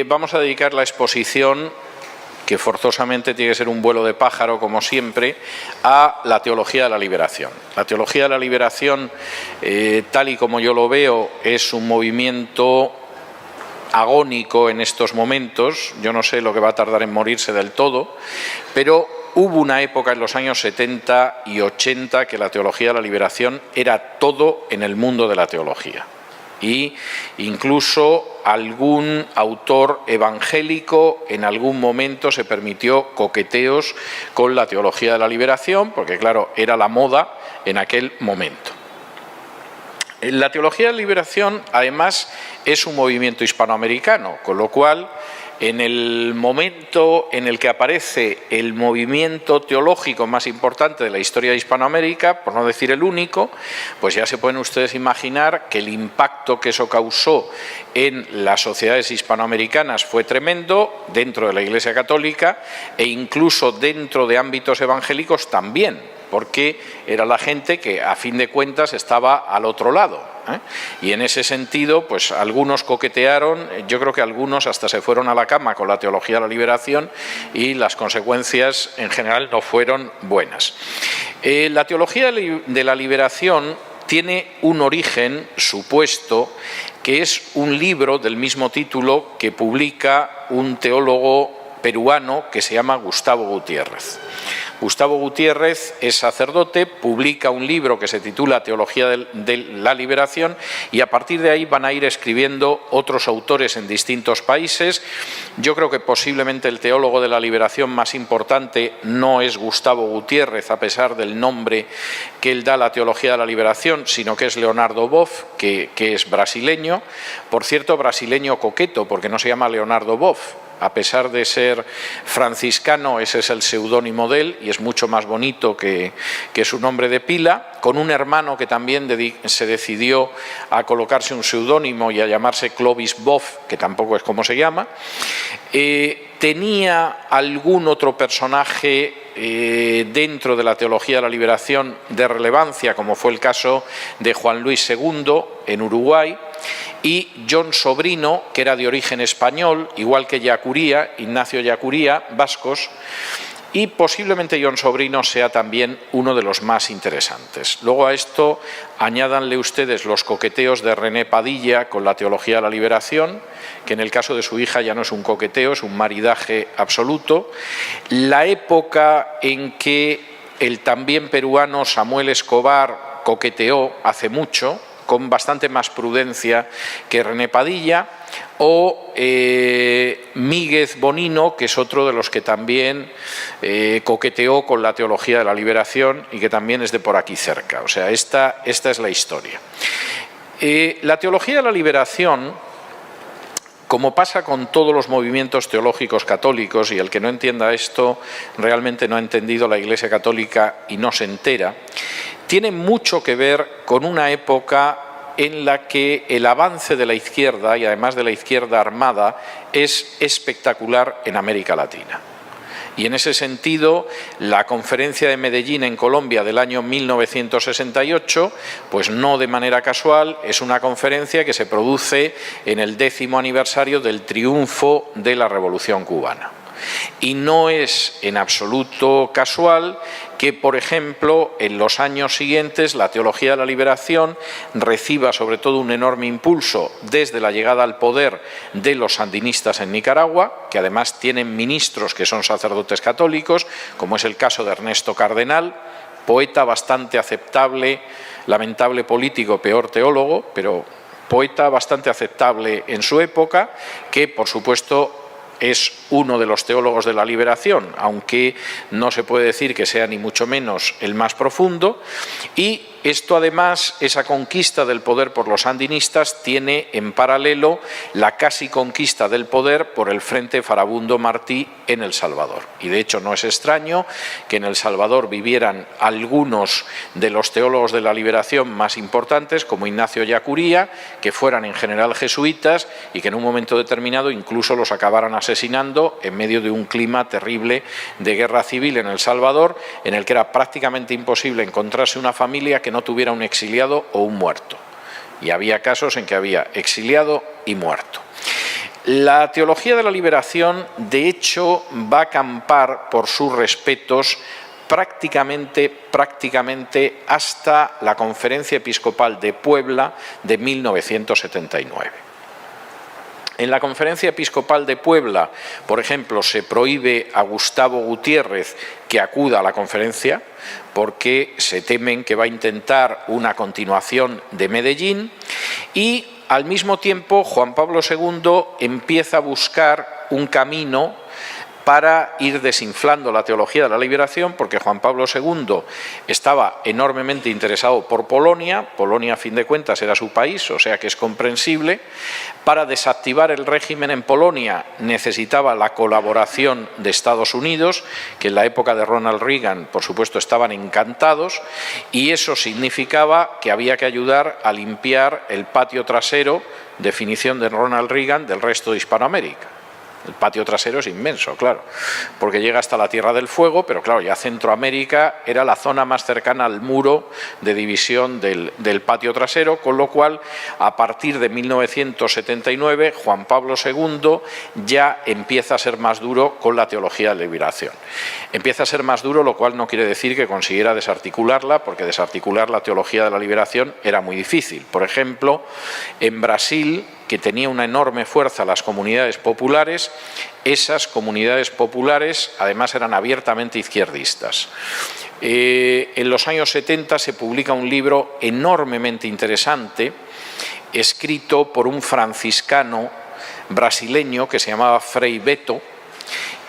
vamos a dedicar la exposición, que forzosamente tiene que ser un vuelo de pájaro, como siempre, a la teología de la liberación. La teología de la liberación, tal y como yo lo veo, es un movimiento agónico en estos momentos. Yo no sé lo que va a tardar en morirse del todo, pero hubo una época en los años 70 y 80 que la teología de la liberación era todo en el mundo de la teología. Y incluso algún autor evangélico en algún momento se permitió coqueteos con la teología de la liberación, porque claro, era la moda en aquel momento. La teología de la liberación, además, es un movimiento hispanoamericano, con lo cual, en el momento en el que aparece el movimiento teológico más importante de la historia de Hispanoamérica, por no decir el único, pues ya se pueden ustedes imaginar que el impacto que eso causó en las sociedades hispanoamericanas fue tremendo, dentro de la Iglesia Católica e incluso dentro de ámbitos evangélicos también, porque era la gente que, a fin de cuentas, estaba al otro lado, ¿eh? Y en ese sentido, pues algunos coquetearon, yo creo que algunos hasta se fueron a la cama con la teología de la liberación y las consecuencias en general no fueron buenas. La teología de la liberación tiene un origen supuesto, que es un libro del mismo título que publica un teólogo peruano que se llama Gustavo Gutiérrez. Gustavo Gutiérrez es sacerdote, publica un libro que se titula Teología de la Liberación y a partir de ahí van a ir escribiendo otros autores en distintos países. Yo creo que posiblemente el teólogo de la liberación más importante no es Gustavo Gutiérrez, a pesar del nombre que él da a la teología de la liberación, sino que es Leonardo Boff, que es brasileño. Por cierto, brasileño coqueto, porque no se llama Leonardo Boff. A pesar de ser franciscano, ese es el seudónimo de él y es mucho más bonito que su nombre de pila, con un hermano que también se decidió a colocarse un seudónimo y a llamarse Clovis Boff, que tampoco es como se llama. Tenía algún otro personaje dentro de la teología de la liberación de relevancia, como fue el caso de Juan Luis II en Uruguay, y John Sobrino, que era de origen español, igual que Yacuría, Ignacio Yacuría, vascos, y posiblemente John Sobrino sea también uno de los más interesantes. Luego a esto añádanle ustedes los coqueteos de René Padilla con la teología de la liberación, que en el caso de su hija ya no es un coqueteo, es un maridaje absoluto. La época en que el también peruano Samuel Escobar coqueteó hace mucho, con bastante más prudencia que René Padilla, o Míguez Bonino, que es otro de los que también coqueteó con la teología de la liberación y que también es de por aquí cerca. O sea, esta es la historia. La teología de la liberación, como pasa con todos los movimientos teológicos católicos, y el que no entienda esto realmente no ha entendido la Iglesia Católica y no se entera, tiene mucho que ver con una época en la que el avance de la izquierda, y además de la izquierda armada, es espectacular en América Latina. Y en ese sentido, la Conferencia de Medellín en Colombia del año 1968, pues no de manera casual, es una conferencia que se produce en el 10º aniversario del triunfo de la Revolución Cubana. Y no es en absoluto casual que, por ejemplo, en los años siguientes la teología de la liberación reciba sobre todo un enorme impulso desde la llegada al poder de los sandinistas en Nicaragua, que además tienen ministros que son sacerdotes católicos, como es el caso de Ernesto Cardenal, poeta bastante aceptable, lamentable político, peor teólogo, pero poeta bastante aceptable en su época, que por supuesto es uno de los teólogos de la liberación, aunque no se puede decir que sea ni mucho menos el más profundo. Y esto además, esa conquista del poder por los sandinistas, tiene en paralelo la casi conquista del poder por el Frente Farabundo Martí en El Salvador. Y de hecho no es extraño que en El Salvador vivieran algunos de los teólogos de la liberación más importantes, como Ignacio Yacuría, que fueran en general jesuitas y que en un momento determinado incluso los acabaran asesinando en medio de un clima terrible de guerra civil en El Salvador, en el que era prácticamente imposible encontrarse una familia que no tuviera un exiliado o un muerto. Y había casos en que había exiliado y muerto. La teología de la liberación, de hecho, va a acampar por sus respetos prácticamente hasta la Conferencia Episcopal de Puebla de 1979. En la Conferencia Episcopal de Puebla, por ejemplo, se prohíbe a Gustavo Gutiérrez que acuda a la conferencia porque se temen que va a intentar una continuación de Medellín, y al mismo tiempo Juan Pablo II empieza a buscar un camino para ir desinflando la teología de la liberación, porque Juan Pablo II estaba enormemente interesado por Polonia. Polonia, a fin de cuentas, era su país, o sea que es comprensible. Para desactivar el régimen en Polonia necesitaba la colaboración de Estados Unidos, que en la época de Ronald Reagan, por supuesto, estaban encantados, y eso significaba que había que ayudar a limpiar el patio trasero, definición de Ronald Reagan, del resto de Hispanoamérica. El patio trasero es inmenso, claro, porque llega hasta la Tierra del Fuego, pero claro, ya Centroamérica era la zona más cercana al muro de división del patio trasero, con lo cual, a partir de 1979, Juan Pablo II ya empieza a ser más duro con la teología de la liberación. Empieza a ser más duro, lo cual no quiere decir que consiguiera desarticularla, porque desarticular la teología de la liberación era muy difícil. Por ejemplo, en Brasil, que tenía una enorme fuerza las comunidades populares, esas comunidades populares además eran abiertamente izquierdistas. En los años 70 se publica un libro enormemente interesante, escrito por un franciscano brasileño que se llamaba Frei Beto,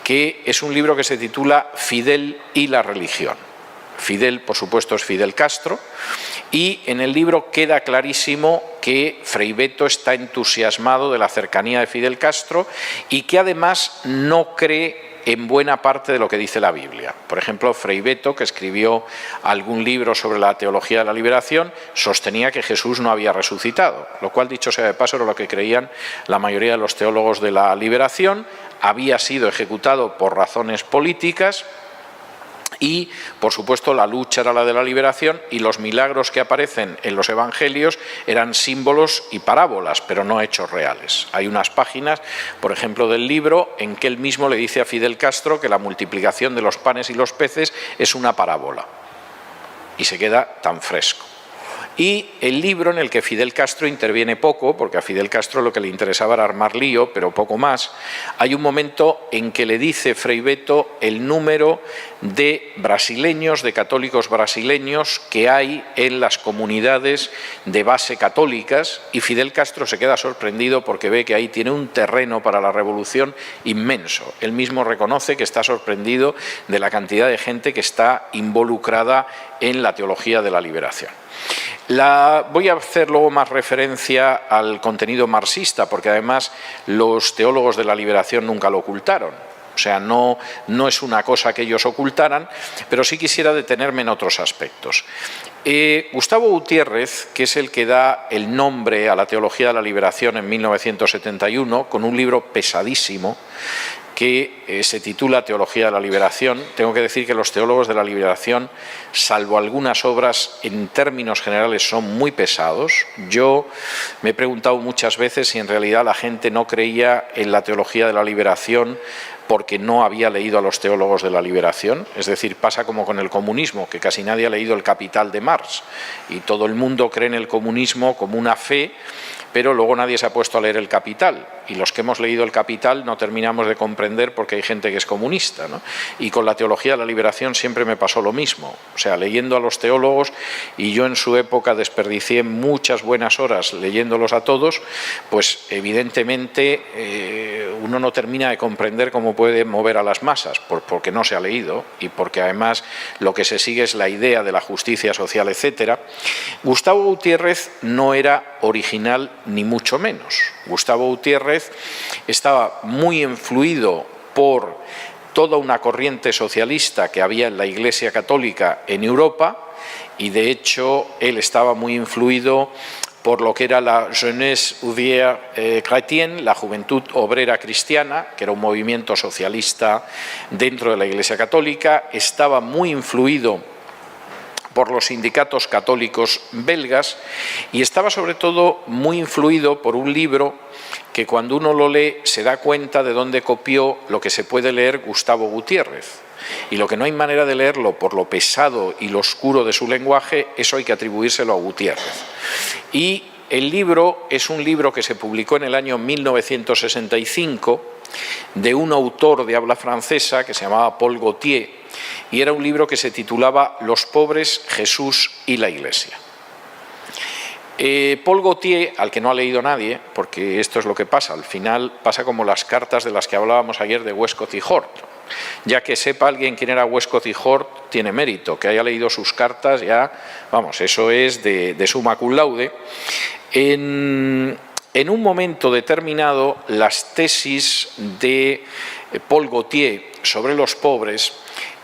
que es un libro que se titula Fidel y la religión. Fidel, por supuesto, es Fidel Castro, y en el libro queda clarísimo que Frei Beto está entusiasmado de la cercanía de Fidel Castro y que además no cree en buena parte de lo que dice la Biblia. Por ejemplo, Frei Beto, que escribió algún libro sobre la teología de la liberación, sostenía que Jesús no había resucitado, lo cual, dicho sea de paso, era lo que creían la mayoría de los teólogos de la liberación. Había sido ejecutado por razones políticas, y, por supuesto, la lucha era la de la liberación, y los milagros que aparecen en los evangelios eran símbolos y parábolas, pero no hechos reales. Hay unas páginas, por ejemplo, del libro en que él mismo le dice a Fidel Castro que la multiplicación de los panes y los peces es una parábola, y se queda tan fresco. Y el libro en el que Fidel Castro interviene poco, porque a Fidel Castro lo que le interesaba era armar lío, pero poco más, hay un momento en que le dice Frei Beto el número de brasileños, de católicos brasileños que hay en las comunidades de base católicas, y Fidel Castro se queda sorprendido porque ve que ahí tiene un terreno para la revolución inmenso. Él mismo reconoce que está sorprendido de la cantidad de gente que está involucrada en la teología de la liberación. Voy a hacer luego más referencia al contenido marxista, porque además los teólogos de la liberación nunca lo ocultaron. O sea, no es una cosa que ellos ocultaran, pero sí quisiera detenerme en otros aspectos. Gustavo Gutiérrez, que es el que da el nombre a la teología de la liberación en 1971, con un libro pesadísimo, que se titula Teología de la Liberación. Tengo que decir que los teólogos de la liberación, salvo algunas obras, en términos generales son muy pesados. Yo me he preguntado muchas veces si en realidad la gente no creía en la teología de la liberación porque no había leído a los teólogos de la liberación. Es decir, pasa como con el comunismo, que casi nadie ha leído El Capital de Marx, y todo el mundo cree en el comunismo como una fe, pero luego nadie se ha puesto a leer El Capital, y los que hemos leído El Capital no terminamos de comprender porque hay gente que es comunista, ¿no? Y con la teología de la liberación siempre me pasó lo mismo. O sea, leyendo a los teólogos, y yo en su época desperdicié muchas buenas horas leyéndolos a todos, pues evidentemente uno no termina de comprender cómo puede mover a las masas, porque no se ha leído, y porque además lo que se sigue es la idea de la justicia social, etcétera. Gustavo Gutiérrez no era original ni mucho menos. Gustavo Gutiérrez estaba muy influido por toda una corriente socialista que había en la Iglesia Católica en Europa, y de hecho él estaba muy influido por lo que era la Jeunesse ouvrière chrétienne, la juventud obrera cristiana, que era un movimiento socialista dentro de la Iglesia Católica. Estaba muy influido por los sindicatos católicos belgas y estaba sobre todo muy influido por un libro que cuando uno lo lee se da cuenta de dónde copió lo que se puede leer Gustavo Gutiérrez. Y lo que no hay manera de leerlo por lo pesado y lo oscuro de su lenguaje, eso hay que atribuírselo a Gutiérrez. Y el libro es un libro que se publicó en el año 1965 de un autor de habla francesa que se llamaba Paul Gauthier y era un libro que se titulaba Los pobres, Jesús y la Iglesia. Paul Gauthier, al que no ha leído nadie, porque esto es lo que pasa, al final pasa como las cartas de las que hablábamos ayer de Westcott y Hort. Ya que sepa alguien quién era Westcott y Hort, tiene mérito, que haya leído sus cartas ya, vamos, eso es de summa cum laude. En un momento determinado, las tesis de Paul Gauthier sobre los pobres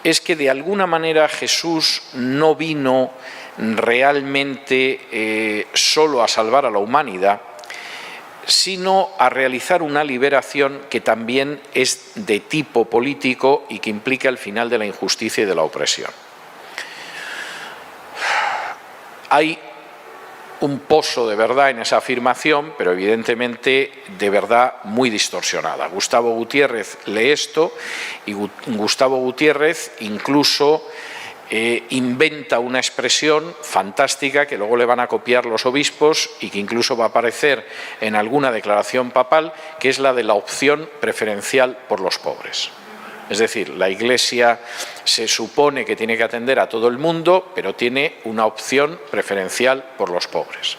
es que de alguna manera Jesús no vino realmente solo a salvar a la humanidad, sino a realizar una liberación que también es de tipo político y que implica el final de la injusticia y de la opresión. Hay un pozo de verdad en esa afirmación, pero evidentemente de verdad muy distorsionada. Gustavo Gutiérrez lee esto y Gustavo Gutiérrez incluso inventa una expresión fantástica que luego le van a copiar los obispos y que incluso va a aparecer en alguna declaración papal, que es la de la opción preferencial por los pobres. Es decir, la Iglesia se supone que tiene que atender a todo el mundo, pero tiene una opción preferencial por los pobres.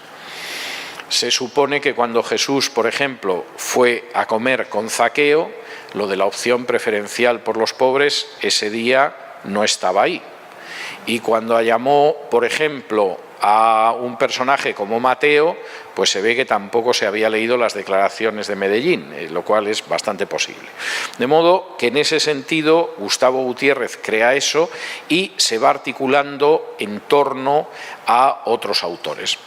Se supone que cuando Jesús, por ejemplo, fue a comer con Zaqueo, lo de la opción preferencial por los pobres ese día no estaba ahí. Y cuando llamó, por ejemplo, a un personaje como Mateo, pues se ve que tampoco se había leído las declaraciones de Medellín, lo cual es bastante posible. De modo que en ese sentido Gustavo Gutiérrez crea eso y se va articulando en torno a otros autores.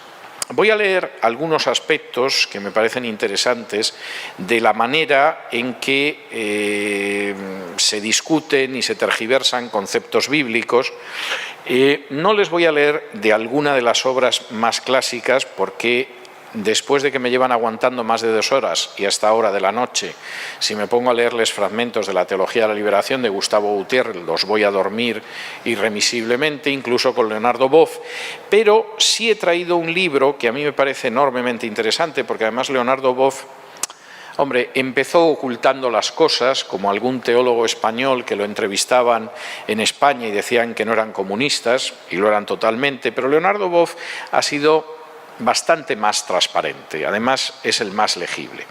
Voy a leer algunos aspectos que me parecen interesantes de la manera en que se discuten y se tergiversan conceptos bíblicos. No les voy a leer de alguna de las obras más clásicas porque después de que me llevan aguantando más de 2 horas y hasta ahora de la noche, si me pongo a leerles fragmentos de la Teología de la Liberación de Gustavo Gutiérrez, los voy a dormir irremisiblemente, incluso con Leonardo Boff, pero sí he traído un libro que a mí me parece enormemente interesante, porque además Leonardo Boff, hombre, empezó ocultando las cosas, como algún teólogo español que lo entrevistaban en España y decían que no eran comunistas, y lo eran totalmente, pero Leonardo Boff ha sido bastante más transparente, además es el más legible.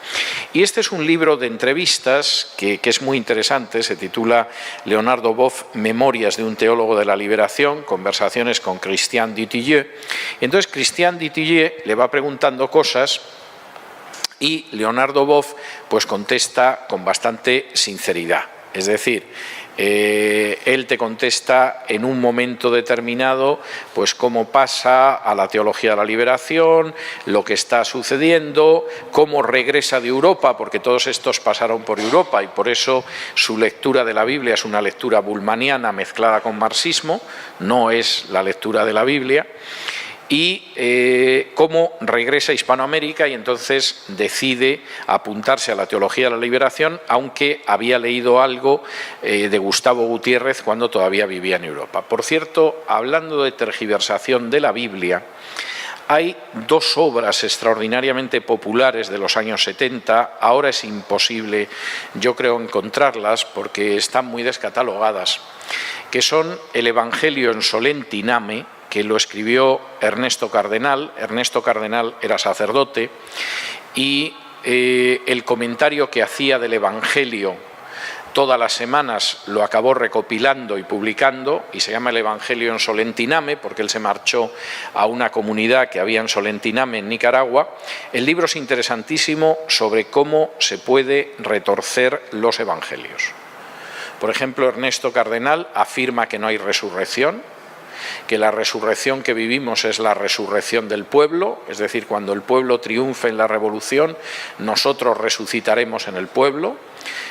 Y este es un libro de entrevistas que es muy interesante, se titula Leonardo Boff, Memorias de un teólogo de la liberación, conversaciones con Christian Dutilleux. Entonces Christian Dutilleux le va preguntando cosas y Leonardo Boff pues contesta con bastante sinceridad, es decir, él te contesta en un momento determinado pues cómo pasa a la teología de la liberación, lo que está sucediendo, cómo regresa de Europa, porque todos estos pasaron por Europa y por eso su lectura de la Biblia es una lectura bulmaniana mezclada con marxismo, no es la lectura de la Biblia. Y cómo regresa a Hispanoamérica y entonces decide apuntarse a la teología de la liberación, aunque había leído algo de Gustavo Gutiérrez cuando todavía vivía en Europa. Por cierto, hablando de tergiversación de la Biblia, hay 2 obras extraordinariamente populares de los años 70, ahora es imposible, yo creo, encontrarlas porque están muy descatalogadas, que son el Evangelio en Solentiname, que lo escribió Ernesto Cardenal. Ernesto Cardenal era sacerdote y el comentario que hacía del Evangelio todas las semanas lo acabó recopilando y publicando y se llama el Evangelio en Solentiname porque él se marchó a una comunidad que había en Solentiname, en Nicaragua. El libro es interesantísimo sobre cómo se puede retorcer los evangelios. Por ejemplo, Ernesto Cardenal afirma que no hay resurrección que la resurrección que vivimos es la resurrección del pueblo, es decir, cuando el pueblo triunfe en la revolución, nosotros resucitaremos en el pueblo,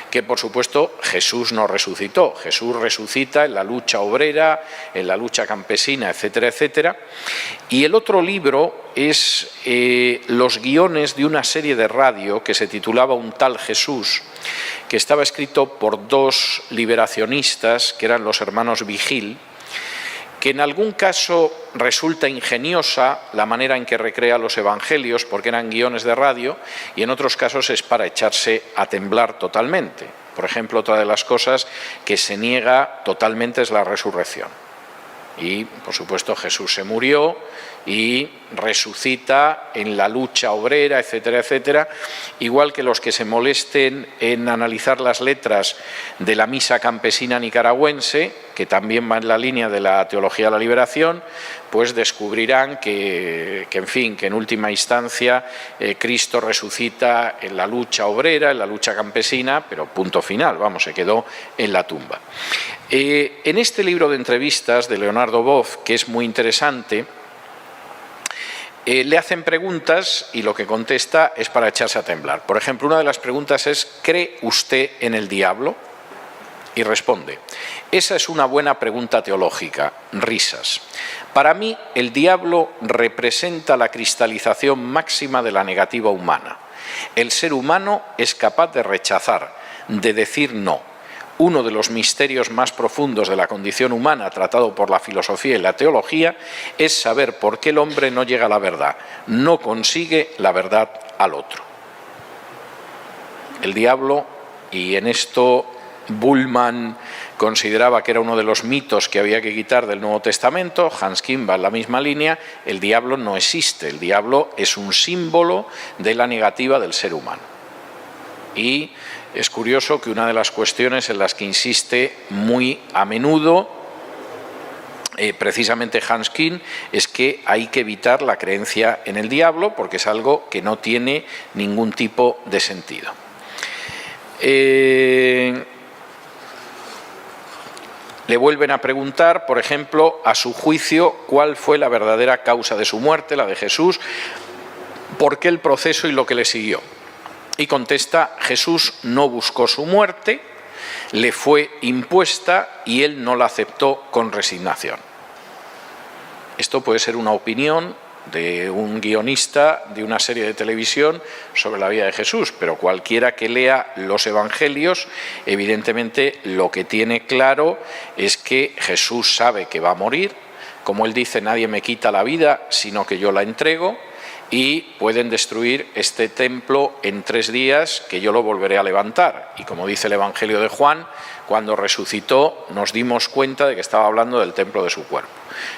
que por supuesto Jesús no resucitó, Jesús resucita en la lucha obrera, en la lucha campesina, etcétera, etcétera. Y el otro libro es los guiones de una serie de radio que se titulaba Un tal Jesús, que estaba escrito por dos liberacionistas, que eran los hermanos Vigil, que en algún caso resulta ingeniosa la manera en que recrea los evangelios, porque eran guiones de radio, y en otros casos es para echarse a temblar totalmente. Por ejemplo, otra de las cosas que se niega totalmente es la resurrección. Y, por supuesto, Jesús se murió y resucita en la lucha obrera, etcétera, etcétera, igual que los que se molesten en analizar las letras de la misa campesina nicaragüense, que también va en la línea de la teología de la liberación, pues descubrirán que en fin, que en última instancia Cristo resucita en la lucha obrera, en la lucha campesina, pero punto final, vamos, se quedó en la tumba. En este libro de entrevistas de Leonardo Boff, que es muy interesante, le hacen preguntas y lo que contesta es para echarse a temblar. Por ejemplo, una de las preguntas es: ¿cree usted en el diablo? Y responde: esa es una buena pregunta teológica, risas. Para mí, el diablo representa la cristalización máxima de la negativa humana. El ser humano es capaz de rechazar, de decir no. Uno de los misterios más profundos de la condición humana tratado por la filosofía y la teología es saber por qué el hombre no llega a la verdad, no consigue la verdad al otro. El diablo, y en esto Bullmann consideraba que era uno de los mitos que había que quitar del Nuevo Testamento, Hans Kim va en la misma línea, el diablo no existe, el diablo es un símbolo de la negativa del ser humano. Y es curioso que una de las cuestiones en las que insiste muy a menudo precisamente Hans Kim es que hay que evitar la creencia en el diablo porque es algo que no tiene ningún tipo de sentido. Le vuelven a preguntar, por ejemplo, a su juicio, cuál fue la verdadera causa de su muerte, la de Jesús, por qué el proceso y lo que le siguió. Y contesta: Jesús no buscó su muerte, le fue impuesta y él no la aceptó con resignación. Esto puede ser una opinión de un guionista de una serie de televisión sobre la vida de Jesús, pero cualquiera que lea los evangelios, evidentemente lo que tiene claro es que Jesús sabe que va a morir, como él dice: nadie me quita la vida, sino que yo la entrego, y pueden destruir este templo en 3 días, que yo lo volveré a levantar. Y como dice el Evangelio de Juan, cuando resucitó nos dimos cuenta de que estaba hablando del templo de su cuerpo.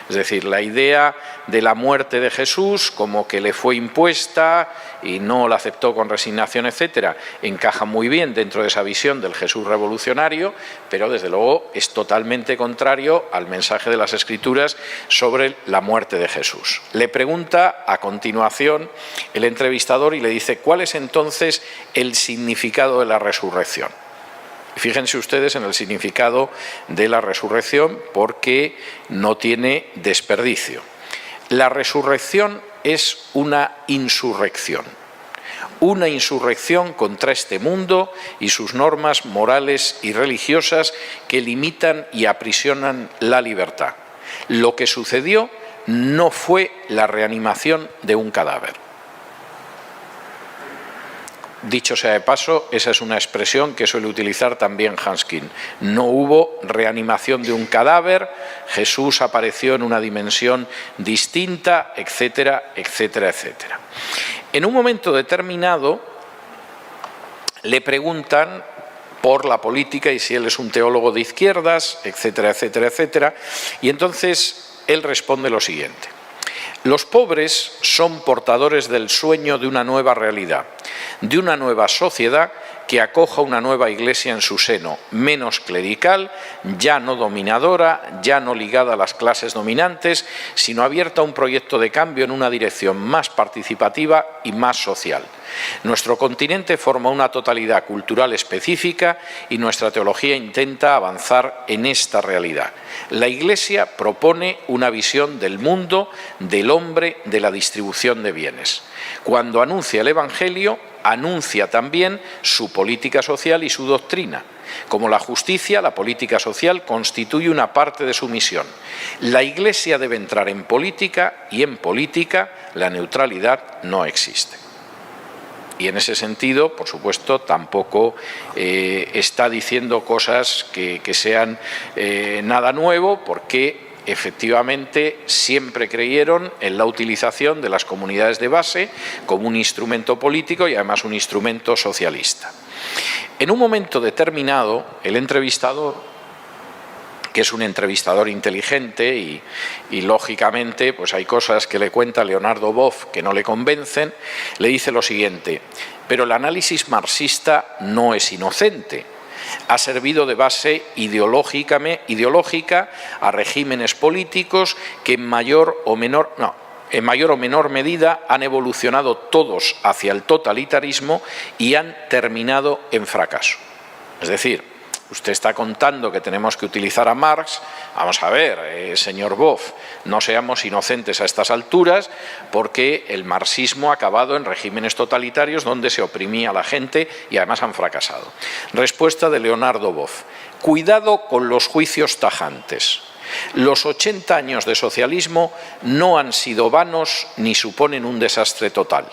Es decir, la idea de la muerte de Jesús como que le fue impuesta y no la aceptó con resignación, etcétera, encaja muy bien dentro de esa visión del Jesús revolucionario, pero desde luego es totalmente contrario al mensaje de las Escrituras sobre la muerte de Jesús. Le pregunta a continuación el entrevistador y le dice: ¿cuál es entonces el significado de la resurrección? Fíjense ustedes en el significado de la resurrección porque no tiene desperdicio. La resurrección es una insurrección contra este mundo y sus normas morales y religiosas que limitan y aprisionan la libertad. Lo que sucedió no fue la reanimación de un cadáver. Dicho sea de paso, esa es una expresión que suele utilizar también Hans Kim. No hubo reanimación de un cadáver, Jesús apareció en una dimensión distinta, etcétera, etcétera, etcétera. En un momento determinado le preguntan por la política y si él es un teólogo de izquierdas, etcétera, etcétera, etcétera, y entonces él responde lo siguiente: los pobres son portadores del sueño de una nueva realidad, de una nueva sociedad que acoja una nueva iglesia en su seno, menos clerical, ya no dominadora, ya no ligada a las clases dominantes, sino abierta a un proyecto de cambio en una dirección más participativa y más social. Nuestro continente forma una totalidad cultural específica y nuestra teología intenta avanzar en esta realidad. La Iglesia propone una visión del mundo, del hombre, de la distribución de bienes. Cuando anuncia el Evangelio, anuncia también su política social y su doctrina. Como la justicia, la política social constituye una parte de su misión. La Iglesia debe entrar en política y en política la neutralidad no existe. Y en ese sentido, por supuesto, tampoco está diciendo cosas que sean nada nuevo, porque efectivamente siempre creyeron en la utilización de las comunidades de base como un instrumento político y además un instrumento socialista. En un momento determinado, el entrevistador, que es un entrevistador inteligente y lógicamente pues hay cosas que le cuenta Leonardo Boff que no le convencen, le dice lo siguiente: pero el análisis marxista no es inocente. Ha servido de base ideológica a regímenes políticos que en mayor o menor medida han evolucionado todos hacia el totalitarismo y han terminado en fracaso. Es decir, usted está contando que tenemos que utilizar a Marx. Vamos a ver, señor Boff, no seamos inocentes a estas alturas, porque el marxismo ha acabado en regímenes totalitarios donde se oprimía a la gente y además han fracasado. Respuesta de Leonardo Boff: cuidado con los juicios tajantes. Los 80 años de socialismo no han sido vanos ni suponen un desastre total.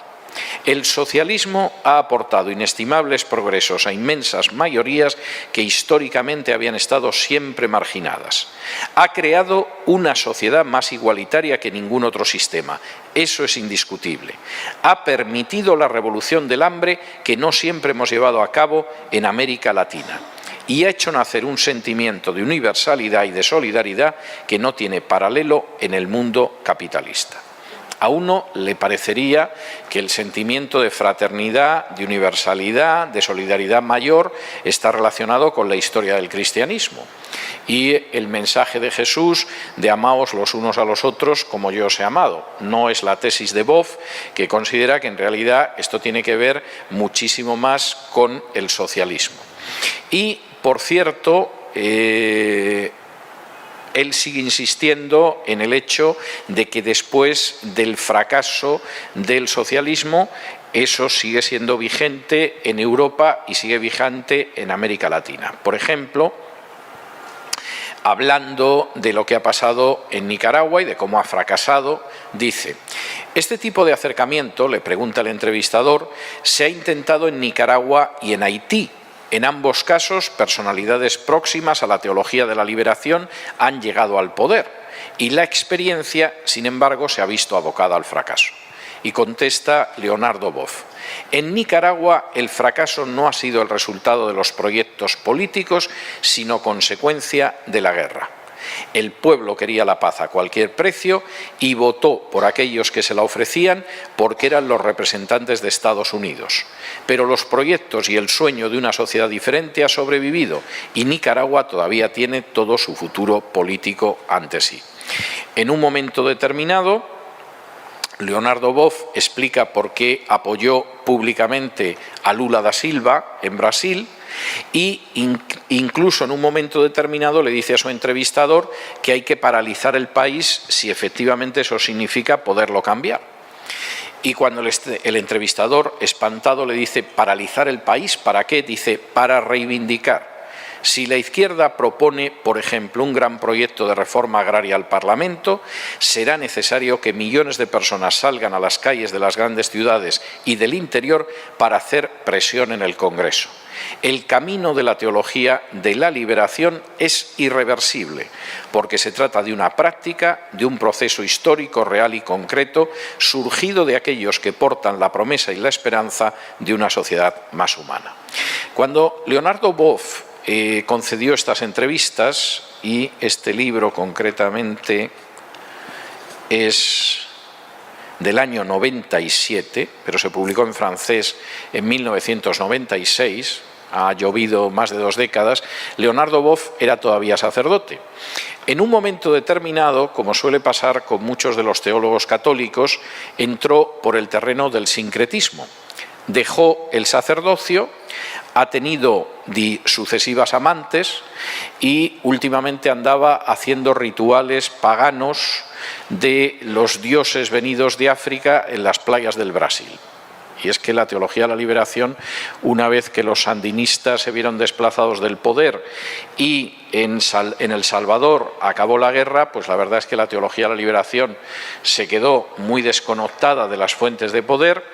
El socialismo ha aportado inestimables progresos a inmensas mayorías que históricamente habían estado siempre marginadas. Ha creado una sociedad más igualitaria que ningún otro sistema. Eso es indiscutible. Ha permitido la revolución del hambre que no siempre hemos llevado a cabo en América Latina. Y ha hecho nacer un sentimiento de universalidad y de solidaridad que no tiene paralelo en el mundo capitalista. A uno le parecería que el sentimiento de fraternidad, de universalidad, de solidaridad mayor está relacionado con la historia del cristianismo. Y el mensaje de Jesús de amaos los unos a los otros como yo os he amado. No es la tesis de Boff, que considera que en realidad esto tiene que ver muchísimo más con el socialismo. Y, por cierto, él sigue insistiendo en el hecho de que después del fracaso del socialismo, eso sigue siendo vigente en Europa y sigue vigente en América Latina. Por ejemplo, hablando de lo que ha pasado en Nicaragua y de cómo ha fracasado, dice: este tipo de acercamiento, le pregunta el entrevistador, se ha intentado en Nicaragua y en Haití. En ambos casos, personalidades próximas a la teología de la liberación han llegado al poder y la experiencia, sin embargo, se ha visto abocada al fracaso. Y contesta Leonardo Boff: en Nicaragua el fracaso no ha sido el resultado de los proyectos políticos, sino consecuencia de la guerra. El pueblo quería la paz a cualquier precio y votó por aquellos que se la ofrecían porque eran los representantes de Estados Unidos. Pero los proyectos y el sueño de una sociedad diferente ha sobrevivido y Nicaragua todavía tiene todo su futuro político ante sí. En un momento determinado, Leonardo Boff explica por qué apoyó públicamente a Lula da Silva en Brasil y incluso en un momento determinado le dice a su entrevistador que hay que paralizar el país si efectivamente eso significa poderlo cambiar. Y cuando el entrevistador, espantado, le dice: ¿paralizar el país? ¿Para qué? Dice: para reivindicar. Si la izquierda propone, por ejemplo, un gran proyecto de reforma agraria al Parlamento, será necesario que millones de personas salgan a las calles de las grandes ciudades y del interior para hacer presión en el Congreso. El camino de la teología de la liberación es irreversible, porque se trata de una práctica, de un proceso histórico real y concreto, surgido de aquellos que portan la promesa y la esperanza de una sociedad más humana. Cuando Leonardo Boff concedió estas entrevistas, y este libro concretamente es del año 97, pero se publicó en francés en 1996, ha llovido más de 2 décadas, Leonardo Boff era todavía sacerdote. En un momento determinado, como suele pasar con muchos de los teólogos católicos, entró por el terreno del sincretismo. dejó el sacerdocio, ha tenido sucesivas amantes y últimamente andaba haciendo rituales paganos de los dioses venidos de África en las playas del Brasil. Y es que la teología de la liberación, una vez que los sandinistas se vieron desplazados del poder y en El Salvador acabó la guerra, pues la verdad es que la teología de la liberación se quedó muy desconectada de las fuentes de poder.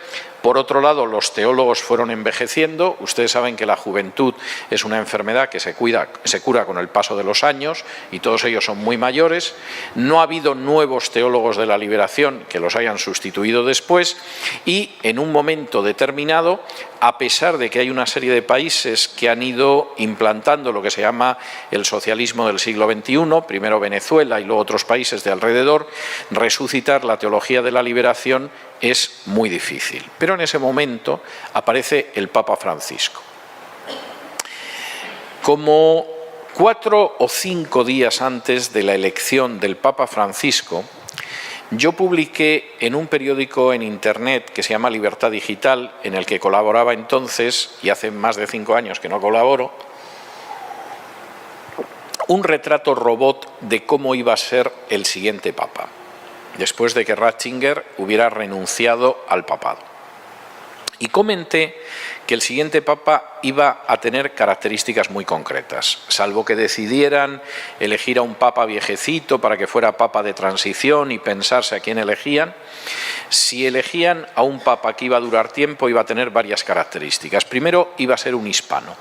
Por otro lado, los teólogos fueron envejeciendo. Ustedes saben que la juventud es una enfermedad que se cura con el paso de los años y todos ellos son muy mayores. No ha habido nuevos teólogos de la liberación que los hayan sustituido después y en un momento determinado, a pesar de que hay una serie de países que han ido implantando lo que se llama el socialismo del siglo XXI, primero Venezuela y luego otros países de alrededor, resucitar la teología de la liberación es muy difícil. Pero en ese momento aparece el Papa Francisco. Como 4 o 5 días antes de la elección del Papa Francisco, yo publiqué en un periódico en internet que se llama Libertad Digital, en el que colaboraba entonces, y hace más de 5 años que no colaboro, un retrato robot de cómo iba a ser el siguiente Papa, después de que Ratzinger hubiera renunciado al papado. Y comenté que el siguiente Papa iba a tener características muy concretas, salvo que decidieran elegir a un Papa viejecito para que fuera Papa de transición y pensarse a quién elegían. Si elegían a un Papa que iba a durar tiempo, iba a tener varias características. Primero, iba a ser un hispano.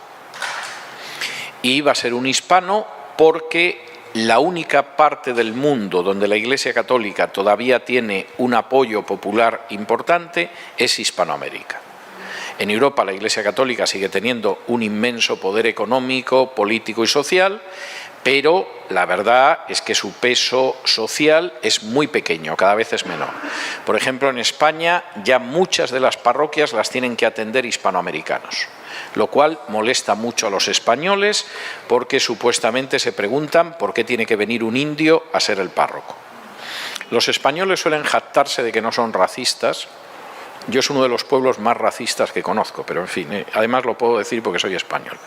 Y iba a ser un hispano porque la única parte del mundo donde la Iglesia Católica todavía tiene un apoyo popular importante es Hispanoamérica. En Europa la Iglesia Católica sigue teniendo un inmenso poder económico, político y social, pero la verdad es que su peso social es muy pequeño, cada vez es menor. Por ejemplo, en España ya muchas de las parroquias las tienen que atender hispanoamericanos, lo cual molesta mucho a los españoles porque supuestamente se preguntan por qué tiene que venir un indio a ser el párroco. Los españoles suelen jactarse de que no son racistas. Yo es uno de los pueblos más racistas que conozco, pero en fin, además lo puedo decir porque soy español.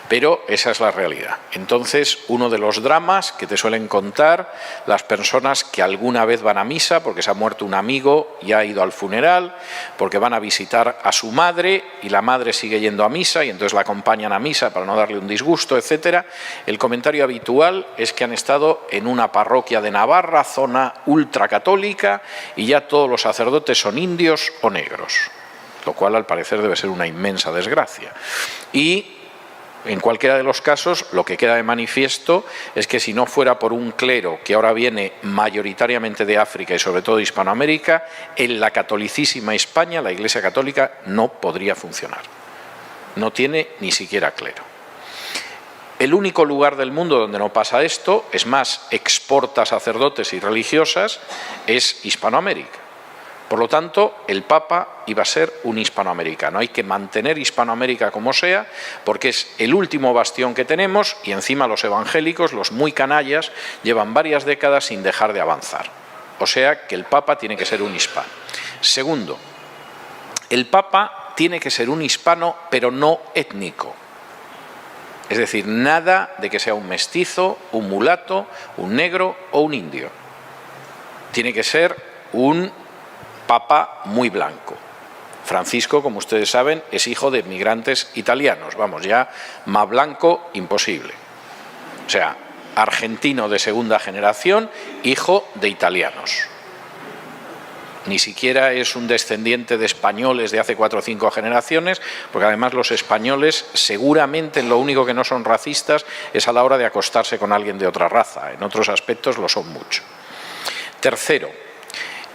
Pero esa es la realidad. Entonces, uno de los dramas que te suelen contar las personas que alguna vez van a misa porque se ha muerto un amigo y ha ido al funeral, porque van a visitar a su madre y la madre sigue yendo a misa y entonces la acompañan a misa para no darle un disgusto, etcétera. El comentario habitual es que han estado en una parroquia de Navarra, zona ultracatólica, y ya todos los sacerdotes son indios o negros, lo cual al parecer debe ser una inmensa desgracia. Y en cualquiera de los casos, lo que queda de manifiesto es que si no fuera por un clero que ahora viene mayoritariamente de África y sobre todo de Hispanoamérica, en la catolicísima España la Iglesia Católica no podría funcionar. No tiene ni siquiera clero. El único lugar del mundo donde no pasa esto, es más, exporta sacerdotes y religiosas, es Hispanoamérica. Por lo tanto, el Papa iba a ser un hispanoamericano. Hay que mantener Hispanoamérica como sea, porque es el último bastión que tenemos y encima los evangélicos, los muy canallas, llevan varias décadas sin dejar de avanzar. O sea que el Papa tiene que ser un hispano. Segundo, el Papa tiene que ser un hispano, pero no étnico. Es decir, nada de que sea un mestizo, un mulato, un negro o un indio. Tiene que ser un Papa muy blanco. Francisco, como ustedes saben, es hijo de inmigrantes italianos. Vamos, ya más blanco, imposible. O sea, argentino de segunda generación, hijo de italianos. Ni siquiera es un descendiente de españoles de hace 4 o 5 generaciones, porque además los españoles seguramente lo único que no son racistas es a la hora de acostarse con alguien de otra raza. En otros aspectos lo son mucho. Tercero,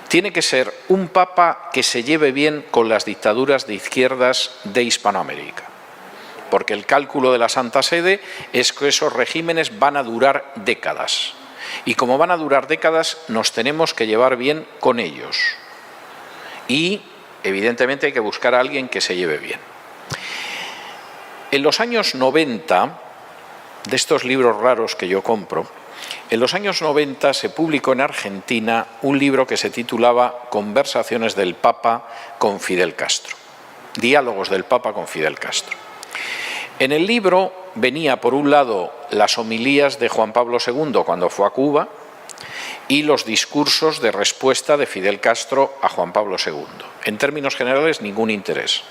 tiene que ser un Papa que se lleve bien con las dictaduras de izquierdas de Hispanoamérica, porque el cálculo de la Santa Sede es que esos regímenes van a durar décadas, y como van a durar décadas nos tenemos que llevar bien con ellos, y evidentemente hay que buscar a alguien que se lleve bien. En los años 90, de estos libros raros que yo compro, en los años 90 se publicó en Argentina un libro que se titulaba Conversaciones del Papa con Fidel Castro. Diálogos del Papa con Fidel Castro. En el libro venía, por un lado, las homilías de Juan Pablo II cuando fue a Cuba y los discursos de respuesta de Fidel Castro a Juan Pablo II. En términos generales, ningún interés.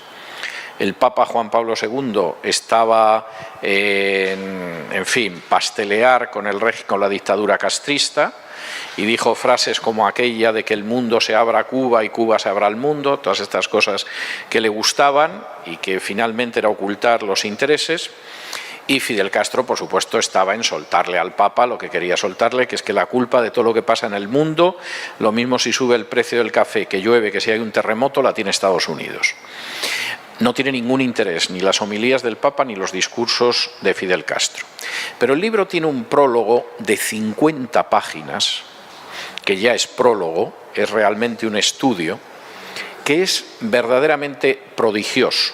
El Papa Juan Pablo II estaba, en fin, pastelear con la dictadura castrista y dijo frases como aquella de que el mundo se abra a Cuba y Cuba se abra al mundo, todas estas cosas que le gustaban y que finalmente era ocultar los intereses. Y Fidel Castro, por supuesto, estaba en soltarle al Papa lo que quería soltarle, que es que la culpa de todo lo que pasa en el mundo, lo mismo si sube el precio del café, que llueve, que si hay un terremoto, la tiene Estados Unidos. No tiene ningún interés ni las homilías del Papa ni los discursos de Fidel Castro. Pero el libro tiene un prólogo de 50 páginas, que ya es prólogo, es realmente un estudio, que es verdaderamente prodigioso.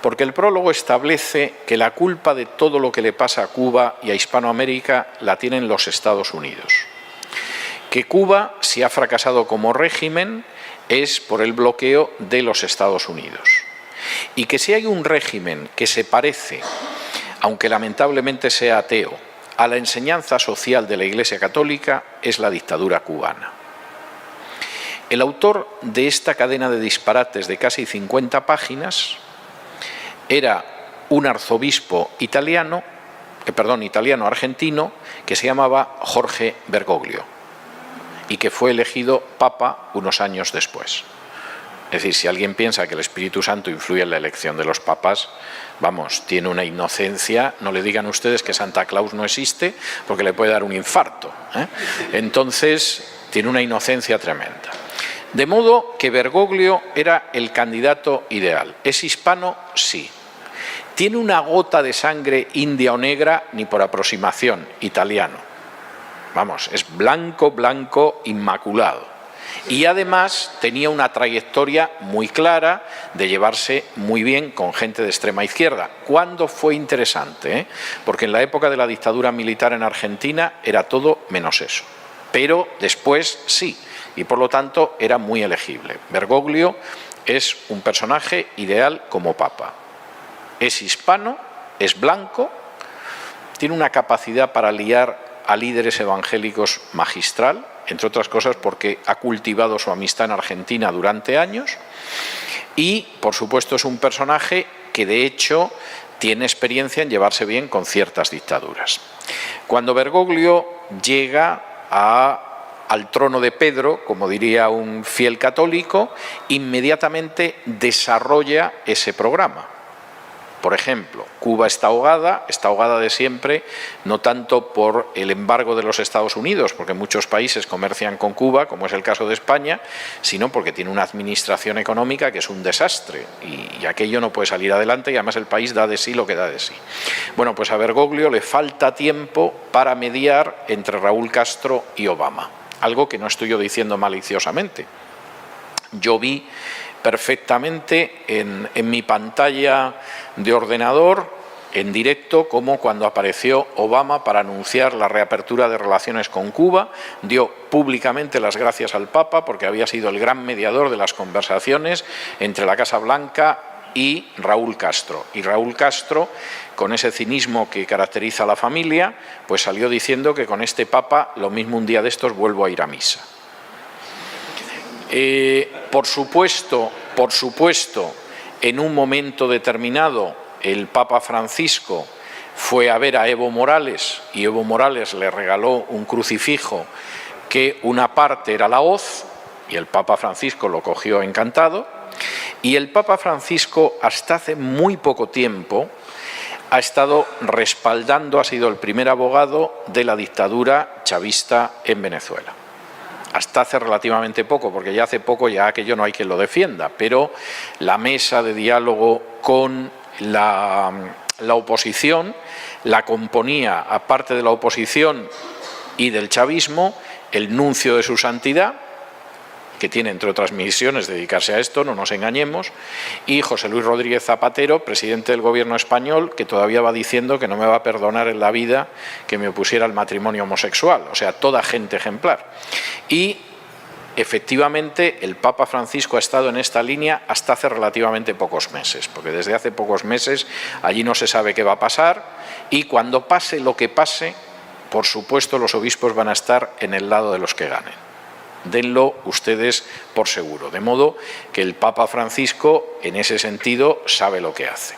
Porque el prólogo establece que la culpa de todo lo que le pasa a Cuba y a Hispanoamérica la tienen los Estados Unidos. Que Cuba, si ha fracasado como régimen, es por el bloqueo de los Estados Unidos. Y que si hay un régimen que se parece, aunque lamentablemente sea ateo, a la enseñanza social de la Iglesia Católica, es la dictadura cubana. El autor de esta cadena de disparates de casi 50 páginas era un arzobispo italiano-argentino que se llamaba Jorge Bergoglio y que fue elegido papa unos años después. Es decir, si alguien piensa que el Espíritu Santo influye en la elección de los papas, vamos, tiene una inocencia, no le digan ustedes que Santa Claus no existe porque le puede dar un infarto, ¿eh? Entonces, tiene una inocencia tremenda. De modo que Bergoglio era el candidato ideal. ¿Es hispano? Sí. ¿Tiene una gota de sangre india o negra? Ni por aproximación, italiano. Vamos, es blanco, blanco, inmaculado. Y además tenía una trayectoria muy clara de llevarse muy bien con gente de extrema izquierda. ¿Cuándo fue interesante? Porque en la época de la dictadura militar en Argentina era todo menos eso. Pero después sí, y por lo tanto era muy elegible. Bergoglio es un personaje ideal como papa. Es hispano, es blanco, tiene una capacidad para liar a líderes evangélicos magistral, entre otras cosas porque ha cultivado su amistad en Argentina durante años y, por supuesto, es un personaje que, de hecho, tiene experiencia en llevarse bien con ciertas dictaduras. Cuando Bergoglio llega al trono de Pedro, como diría un fiel católico, inmediatamente desarrolla ese programa. Por ejemplo, Cuba está ahogada de siempre, no tanto por el embargo de los Estados Unidos, porque muchos países comercian con Cuba, como es el caso de España, sino porque tiene una administración económica que es un desastre y aquello no puede salir adelante y además el país da de sí lo que da de sí. Bueno, pues a Bergoglio le falta tiempo para mediar entre Raúl Castro y Obama, algo que no estoy yo diciendo maliciosamente. Yo vi perfectamente en mi pantalla de ordenador en directo como cuando apareció Obama para anunciar la reapertura de relaciones con Cuba, dio públicamente las gracias al Papa porque había sido el gran mediador de las conversaciones entre la Casa Blanca y Raúl Castro. Y Raúl Castro, con ese cinismo que caracteriza a la familia, pues salió diciendo que con este Papa lo mismo un día de estos vuelvo a ir a misa. Por supuesto, en un momento determinado el Papa Francisco fue a ver a Evo Morales y Evo Morales le regaló un crucifijo que una parte era la hoz y el Papa Francisco lo cogió encantado y el Papa Francisco hasta hace muy poco tiempo ha estado respaldando, ha sido el primer abogado de la dictadura chavista en Venezuela. Hasta hace relativamente poco, porque ya hace poco ya aquello no hay quien lo defienda, pero la mesa de diálogo con la oposición la componía, aparte de la oposición y del chavismo, el nuncio de su santidad, que tiene entre otras misiones dedicarse a esto, no nos engañemos, y José Luis Rodríguez Zapatero, presidente del gobierno español, que todavía va diciendo que no me va a perdonar en la vida que me opusiera al matrimonio homosexual, o sea, toda gente ejemplar. Y efectivamente el Papa Francisco ha estado en esta línea hasta hace relativamente pocos meses, porque desde hace pocos meses allí no se sabe qué va a pasar y cuando pase lo que pase, por supuesto los obispos van a estar en el lado de los que ganen. Denlo ustedes por seguro, de modo que el Papa Francisco en ese sentido sabe lo que hace.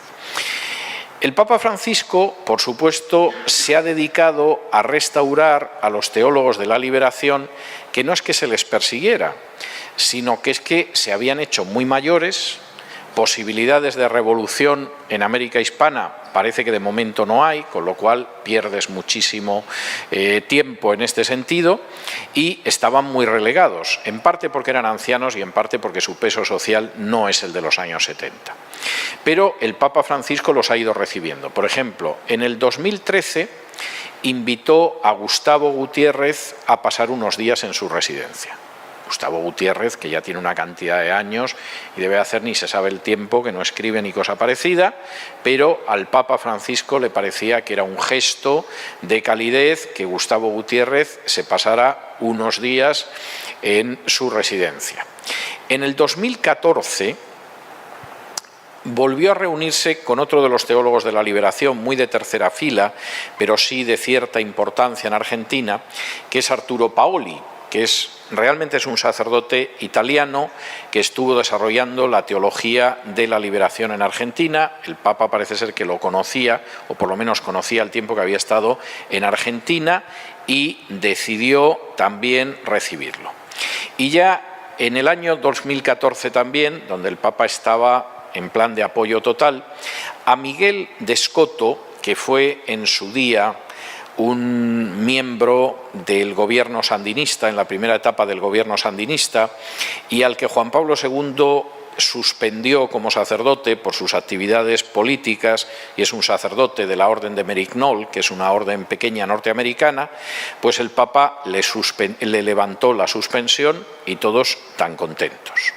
El Papa Francisco, por supuesto, se ha dedicado a restaurar a los teólogos de la liberación, que no es que se les persiguiera, sino que es que se habían hecho muy mayores, posibilidades de revolución en América Hispana parece que de momento no hay, con lo cual pierdes muchísimo tiempo en este sentido, y estaban muy relegados, en parte porque eran ancianos y en parte porque su peso social no es el de los años 70. Pero el Papa Francisco los ha ido recibiendo. Por ejemplo, en el 2013 invitó a Gustavo Gutiérrez a pasar unos días en su residencia. Gustavo Gutiérrez, que ya tiene una cantidad de años y debe hacer ni se sabe el tiempo, que no escribe ni cosa parecida, pero al Papa Francisco le parecía que era un gesto de calidez que Gustavo Gutiérrez se pasara unos días en su residencia. En el 2014 volvió a reunirse con otro de los teólogos de la liberación, muy de tercera fila, pero sí de cierta importancia en Argentina, que es Arturo Paoli, que realmente es un sacerdote italiano que estuvo desarrollando la teología de la liberación en Argentina. El Papa parece ser que lo conocía, o por lo menos conocía el tiempo que había estado en Argentina, y decidió también recibirlo. Y ya en el año 2014 también, donde el Papa estaba en plan de apoyo total, a Miguel de Escoto, que fue en su día un miembro del gobierno sandinista, en la primera etapa del gobierno sandinista, y al que Juan Pablo II suspendió como sacerdote por sus actividades políticas, y es un sacerdote de la orden de Merignol, que es una orden pequeña norteamericana, pues el Papa le levantó la suspensión y todos tan contentos.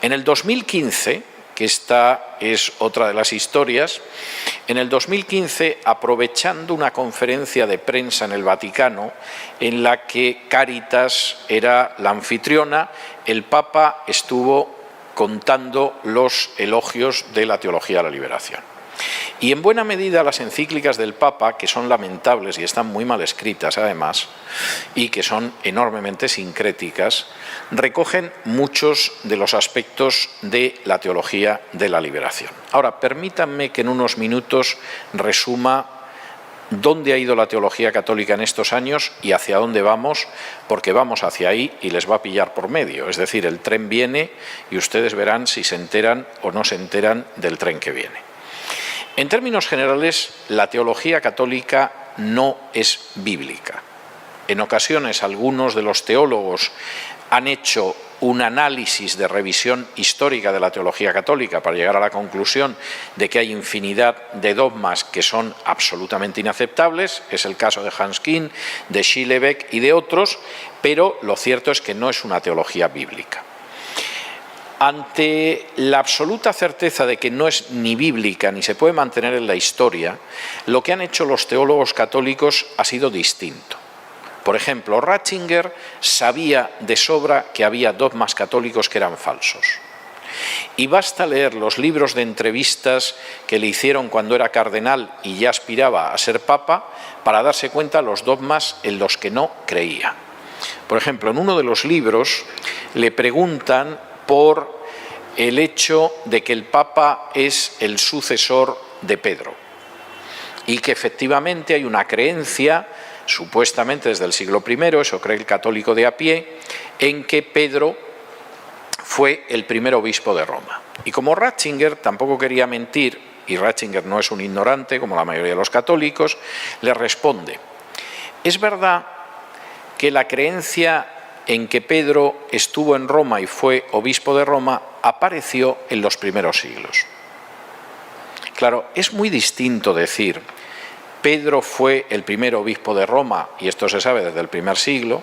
En el 2015, que esta es otra de las historias, en el 2015, aprovechando una conferencia de prensa en el Vaticano, en la que Cáritas era la anfitriona, el Papa estuvo contando los elogios de la teología de la liberación. Y en buena medida las encíclicas del Papa, que son lamentables y están muy mal escritas además, y que son enormemente sincréticas, recogen muchos de los aspectos de la teología de la liberación. Ahora, permítanme que en unos minutos resuma dónde ha ido la teología católica en estos años y hacia dónde vamos, porque vamos hacia ahí y les va a pillar por medio. Es decir, el tren viene y ustedes verán si se enteran o no se enteran del tren que viene. En términos generales, la teología católica no es bíblica. En ocasiones, algunos de los teólogos han hecho un análisis de revisión histórica de la teología católica para llegar a la conclusión de que hay infinidad de dogmas que son absolutamente inaceptables. Es el caso de Hans Küng, de Schillebeck y de otros, pero lo cierto es que no es una teología bíblica. Ante la absoluta certeza de que no es ni bíblica ni se puede mantener en la historia, lo que han hecho los teólogos católicos ha sido distinto. Por ejemplo, Ratzinger sabía de sobra que había dogmas católicos que eran falsos. Y basta leer los libros de entrevistas que le hicieron cuando era cardenal y ya aspiraba a ser papa para darse cuenta de los dogmas en los que no creía. Por ejemplo, en uno de los libros le preguntan por el hecho de que el Papa es el sucesor de Pedro y que efectivamente hay una creencia, supuestamente desde el siglo I, eso cree el católico de a pie, en que Pedro fue el primer obispo de Roma. Y como Ratzinger tampoco quería mentir, y Ratzinger no es un ignorante como la mayoría de los católicos, le responde: es verdad que la creencia en que Pedro estuvo en Roma y fue obispo de Roma apareció en los primeros siglos. Claro, es muy distinto decir Pedro fue el primer obispo de Roma, y esto se sabe desde el primer siglo,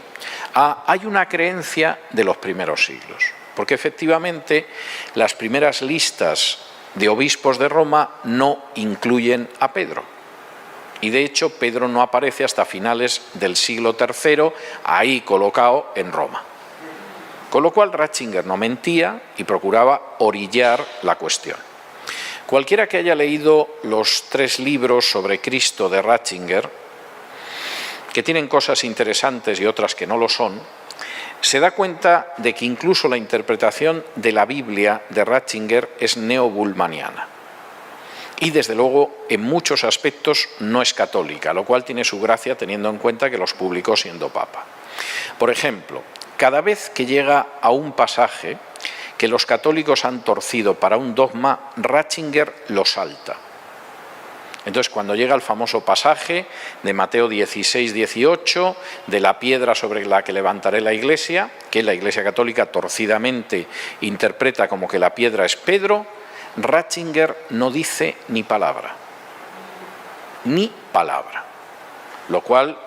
hay una creencia de los primeros siglos. Porque efectivamente las primeras listas de obispos de Roma no incluyen a Pedro. Y de hecho Pedro no aparece hasta finales del siglo III, ahí colocado en Roma. Con lo cual Ratzinger no mentía y procuraba orillar la cuestión. Cualquiera que haya leído los 3 libros sobre Cristo de Ratzinger, que tienen cosas interesantes y otras que no lo son, se da cuenta de que incluso la interpretación de la Biblia de Ratzinger es neobullmanniana. Y desde luego en muchos aspectos no es católica, lo cual tiene su gracia teniendo en cuenta que los publicó siendo papa. Por ejemplo, cada vez que llega a un pasaje que los católicos han torcido para un dogma, Ratzinger lo salta. Entonces, cuando llega el famoso pasaje de Mateo 16, 18, de la piedra sobre la que levantaré la Iglesia, que la Iglesia católica torcidamente interpreta como que la piedra es Pedro, Ratzinger no dice ni palabra. Ni palabra. Lo cual,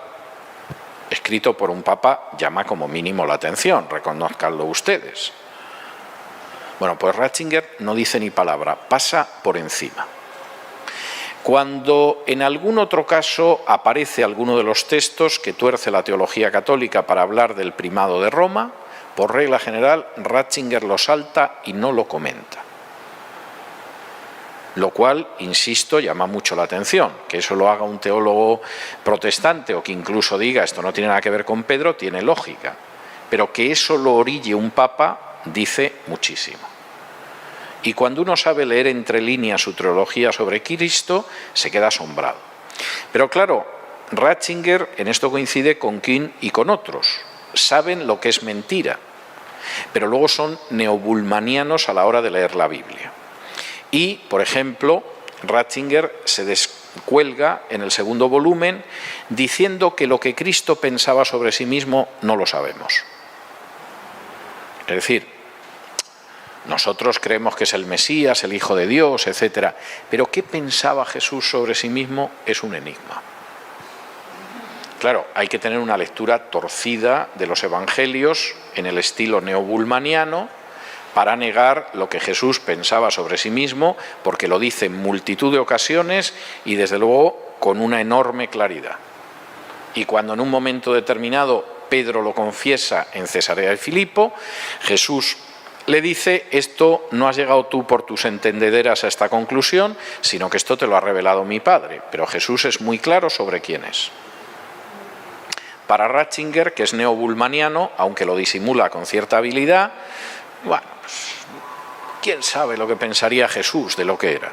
escrito por un papa, llama como mínimo la atención, reconózcanlo ustedes. Bueno, pues Ratzinger no dice ni palabra, pasa por encima. Cuando en algún otro caso aparece alguno de los textos que tuerce la teología católica para hablar del primado de Roma, por regla general Ratzinger lo salta y no lo comenta. Lo cual, insisto, llama mucho la atención. Que eso lo haga un teólogo protestante o que incluso diga esto no tiene nada que ver con Pedro, tiene lógica. Pero que eso lo orille un papa dice muchísimo. Y cuando uno sabe leer entre líneas su teología sobre Cristo, se queda asombrado. Pero claro, Ratzinger en esto coincide con Kuhn y con otros. Saben lo que es mentira, pero luego son neobullmannianos a la hora de leer la Biblia. Y, por ejemplo, Ratzinger se descuelga en el 2.º volumen diciendo que lo que Cristo pensaba sobre sí mismo no lo sabemos. Es decir, nosotros creemos que es el Mesías, el Hijo de Dios, etc. Pero ¿qué pensaba Jesús sobre sí mismo? Es un enigma. Claro, hay que tener una lectura torcida de los evangelios en el estilo neobullmanniano para negar lo que Jesús pensaba sobre sí mismo, porque lo dice en multitud de ocasiones y desde luego con una enorme claridad. Y cuando en un momento determinado Pedro lo confiesa en Cesarea de Filipo, Jesús le dice: esto no has llegado tú por tus entendederas a esta conclusión, sino que esto te lo ha revelado mi Padre. Pero Jesús es muy claro sobre quién es. Para Ratzinger, que es neobullmanniano, aunque lo disimula con cierta habilidad, bueno, pues, ¿quién sabe lo que pensaría Jesús de lo que era?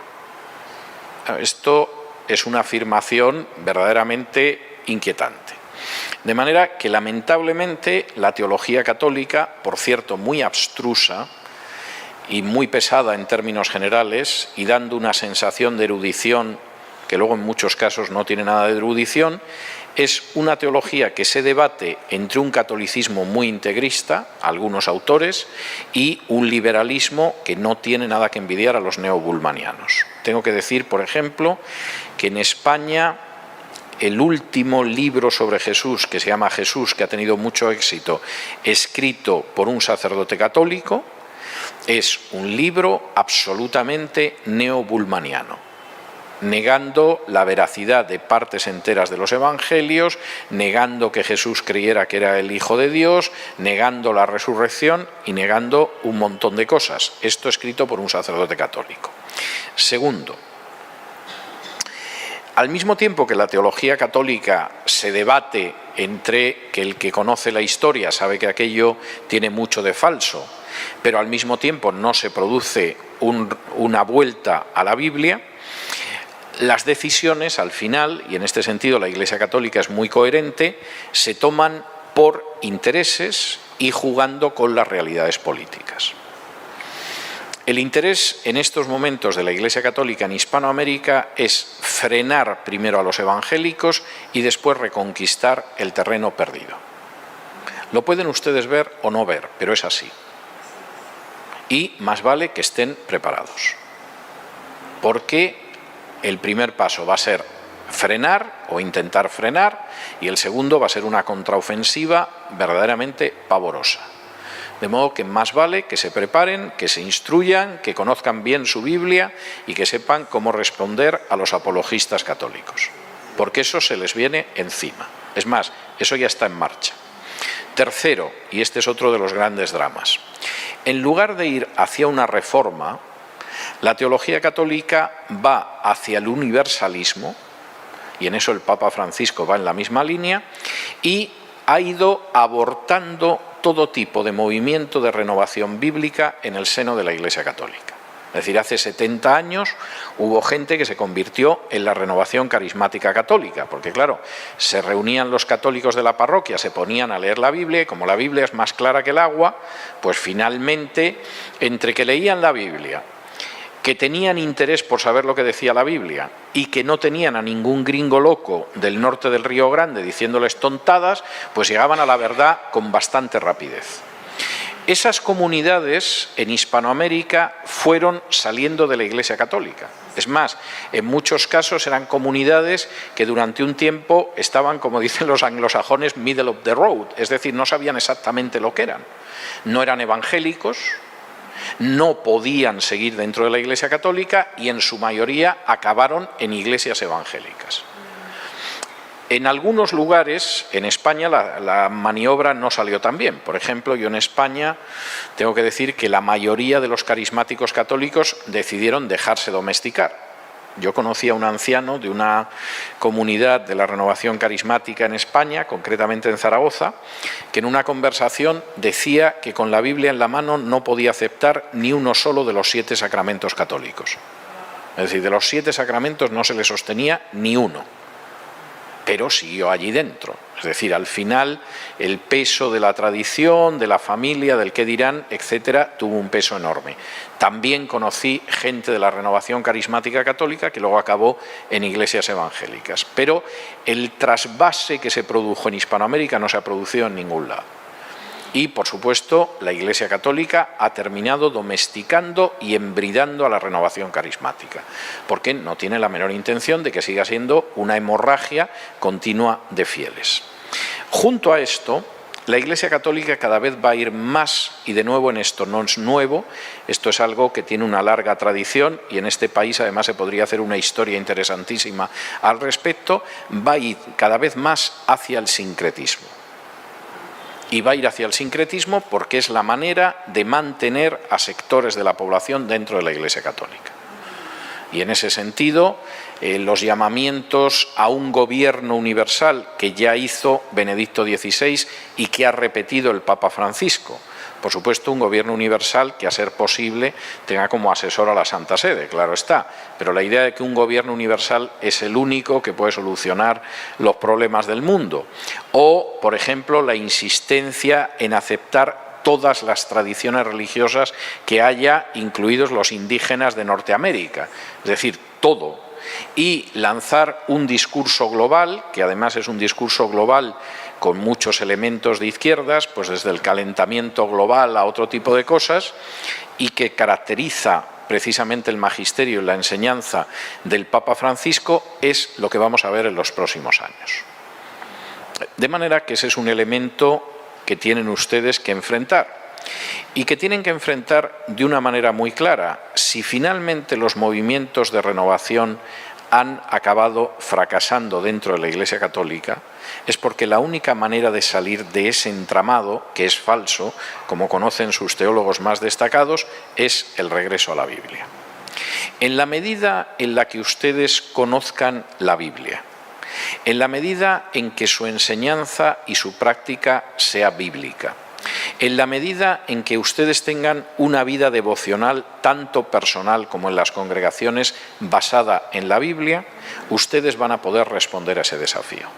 Esto es una afirmación verdaderamente inquietante. De manera que lamentablemente la teología católica, por cierto muy abstrusa y muy pesada en términos generales y dando una sensación de erudición que luego en muchos casos no tiene nada de erudición, es una teología que se debate entre un catolicismo muy integrista, algunos autores, y un liberalismo que no tiene nada que envidiar a los neobullmannianos. Tengo que decir, por ejemplo, que en España el último libro sobre Jesús, que se llama Jesús, que ha tenido mucho éxito, escrito por un sacerdote católico, es un libro absolutamente neobullmanniano, negando la veracidad de partes enteras de los evangelios, negando que Jesús creyera que era el Hijo de Dios, negando la resurrección y negando un montón de cosas. Esto escrito por un sacerdote católico. Segundo, al mismo tiempo que la teología católica se debate entre que el que conoce la historia sabe que aquello tiene mucho de falso, pero al mismo tiempo no se produce una vuelta a la Biblia, las decisiones al final, y en este sentido la Iglesia Católica es muy coherente, se toman por intereses y jugando con las realidades políticas. El interés en estos momentos de la Iglesia Católica en Hispanoamérica es frenar primero a los evangélicos y después reconquistar el terreno perdido. Lo pueden ustedes ver o no ver, pero es así. Y más vale que estén preparados. Porque el primer paso va a ser frenar o intentar frenar y el segundo va a ser una contraofensiva verdaderamente pavorosa. De modo que más vale que se preparen, que se instruyan, que conozcan bien su Biblia y que sepan cómo responder a los apologistas católicos. Porque eso se les viene encima. Es más, eso ya está en marcha. Tercero, y este es otro de los grandes dramas, en lugar de ir hacia una reforma, la teología católica va hacia el universalismo, y en eso el Papa Francisco va en la misma línea, y ha ido abortando todo tipo de movimiento de renovación bíblica en el seno de la Iglesia Católica. Es decir, hace 70 años hubo gente que se convirtió en la renovación carismática católica, porque claro, se reunían los católicos de la parroquia, se ponían a leer la Biblia, y como la Biblia es más clara que el agua, pues finalmente, entre que leían la Biblia, que tenían interés por saber lo que decía la Biblia y que no tenían a ningún gringo loco del norte del Río Grande diciéndoles tontadas, pues llegaban a la verdad con bastante rapidez. Esas comunidades en Hispanoamérica fueron saliendo de la Iglesia Católica. Es más, en muchos casos eran comunidades que durante un tiempo estaban, como dicen los anglosajones, middle of the road, es decir, no sabían exactamente lo que eran. No eran evangélicos, no podían seguir dentro de la Iglesia Católica y en su mayoría acabaron en iglesias evangélicas. En algunos lugares, en España, la maniobra no salió tan bien. Por ejemplo, yo en España tengo que decir que la mayoría de los carismáticos católicos decidieron dejarse domesticar. Yo conocí a un anciano de una comunidad de la renovación carismática en España, concretamente en Zaragoza, que en una conversación decía que con la Biblia en la mano no podía aceptar ni uno solo de los 7 sacramentos católicos. Es decir, de los 7 sacramentos no se le sostenía ni uno, pero siguió allí dentro. Es decir, al final el peso de la tradición, de la familia, del qué dirán, etcétera, tuvo un peso enorme. También conocí gente de la renovación carismática católica que luego acabó en iglesias evangélicas. Pero el trasvase que se produjo en Hispanoamérica no se ha producido en ningún lado. Y, por supuesto, la Iglesia Católica ha terminado domesticando y embridando a la renovación carismática, porque no tiene la menor intención de que siga siendo una hemorragia continua de fieles. Junto a esto, la Iglesia Católica cada vez va a ir más, y de nuevo en esto no es nuevo, esto es algo que tiene una larga tradición y en este país además se podría hacer una historia interesantísima al respecto, va a ir cada vez más hacia el sincretismo. Y va a ir hacia el sincretismo porque es la manera de mantener a sectores de la población dentro de la Iglesia Católica. Y en ese sentido, los llamamientos a un gobierno universal que ya hizo Benedicto XVI y que ha repetido el Papa Francisco. Por supuesto, un gobierno universal que, a ser posible, tenga como asesor a la Santa Sede, claro está. Pero la idea de que un gobierno universal es el único que puede solucionar los problemas del mundo. O, por ejemplo, la insistencia en aceptar todas las tradiciones religiosas que haya, incluidos los indígenas de Norteamérica. Es decir, todo. Y lanzar un discurso global, que además es un discurso global con muchos elementos de izquierdas, pues desde el calentamiento global a otro tipo de cosas, y que caracteriza precisamente el magisterio y la enseñanza del Papa Francisco, es lo que vamos a ver en los próximos años. De manera que ese es un elemento que tienen ustedes que enfrentar, y que tienen que enfrentar de una manera muy clara. Si finalmente los movimientos de renovación han acabado fracasando dentro de la Iglesia Católica, es porque la única manera de salir de ese entramado, que es falso, como conocen sus teólogos más destacados, es el regreso a la Biblia. En la medida en la que ustedes conozcan la Biblia, en la medida en que su enseñanza y su práctica sea bíblica, en la medida en que ustedes tengan una vida devocional tanto personal como en las congregaciones basada en la Biblia, ustedes van a poder responder a ese desafío.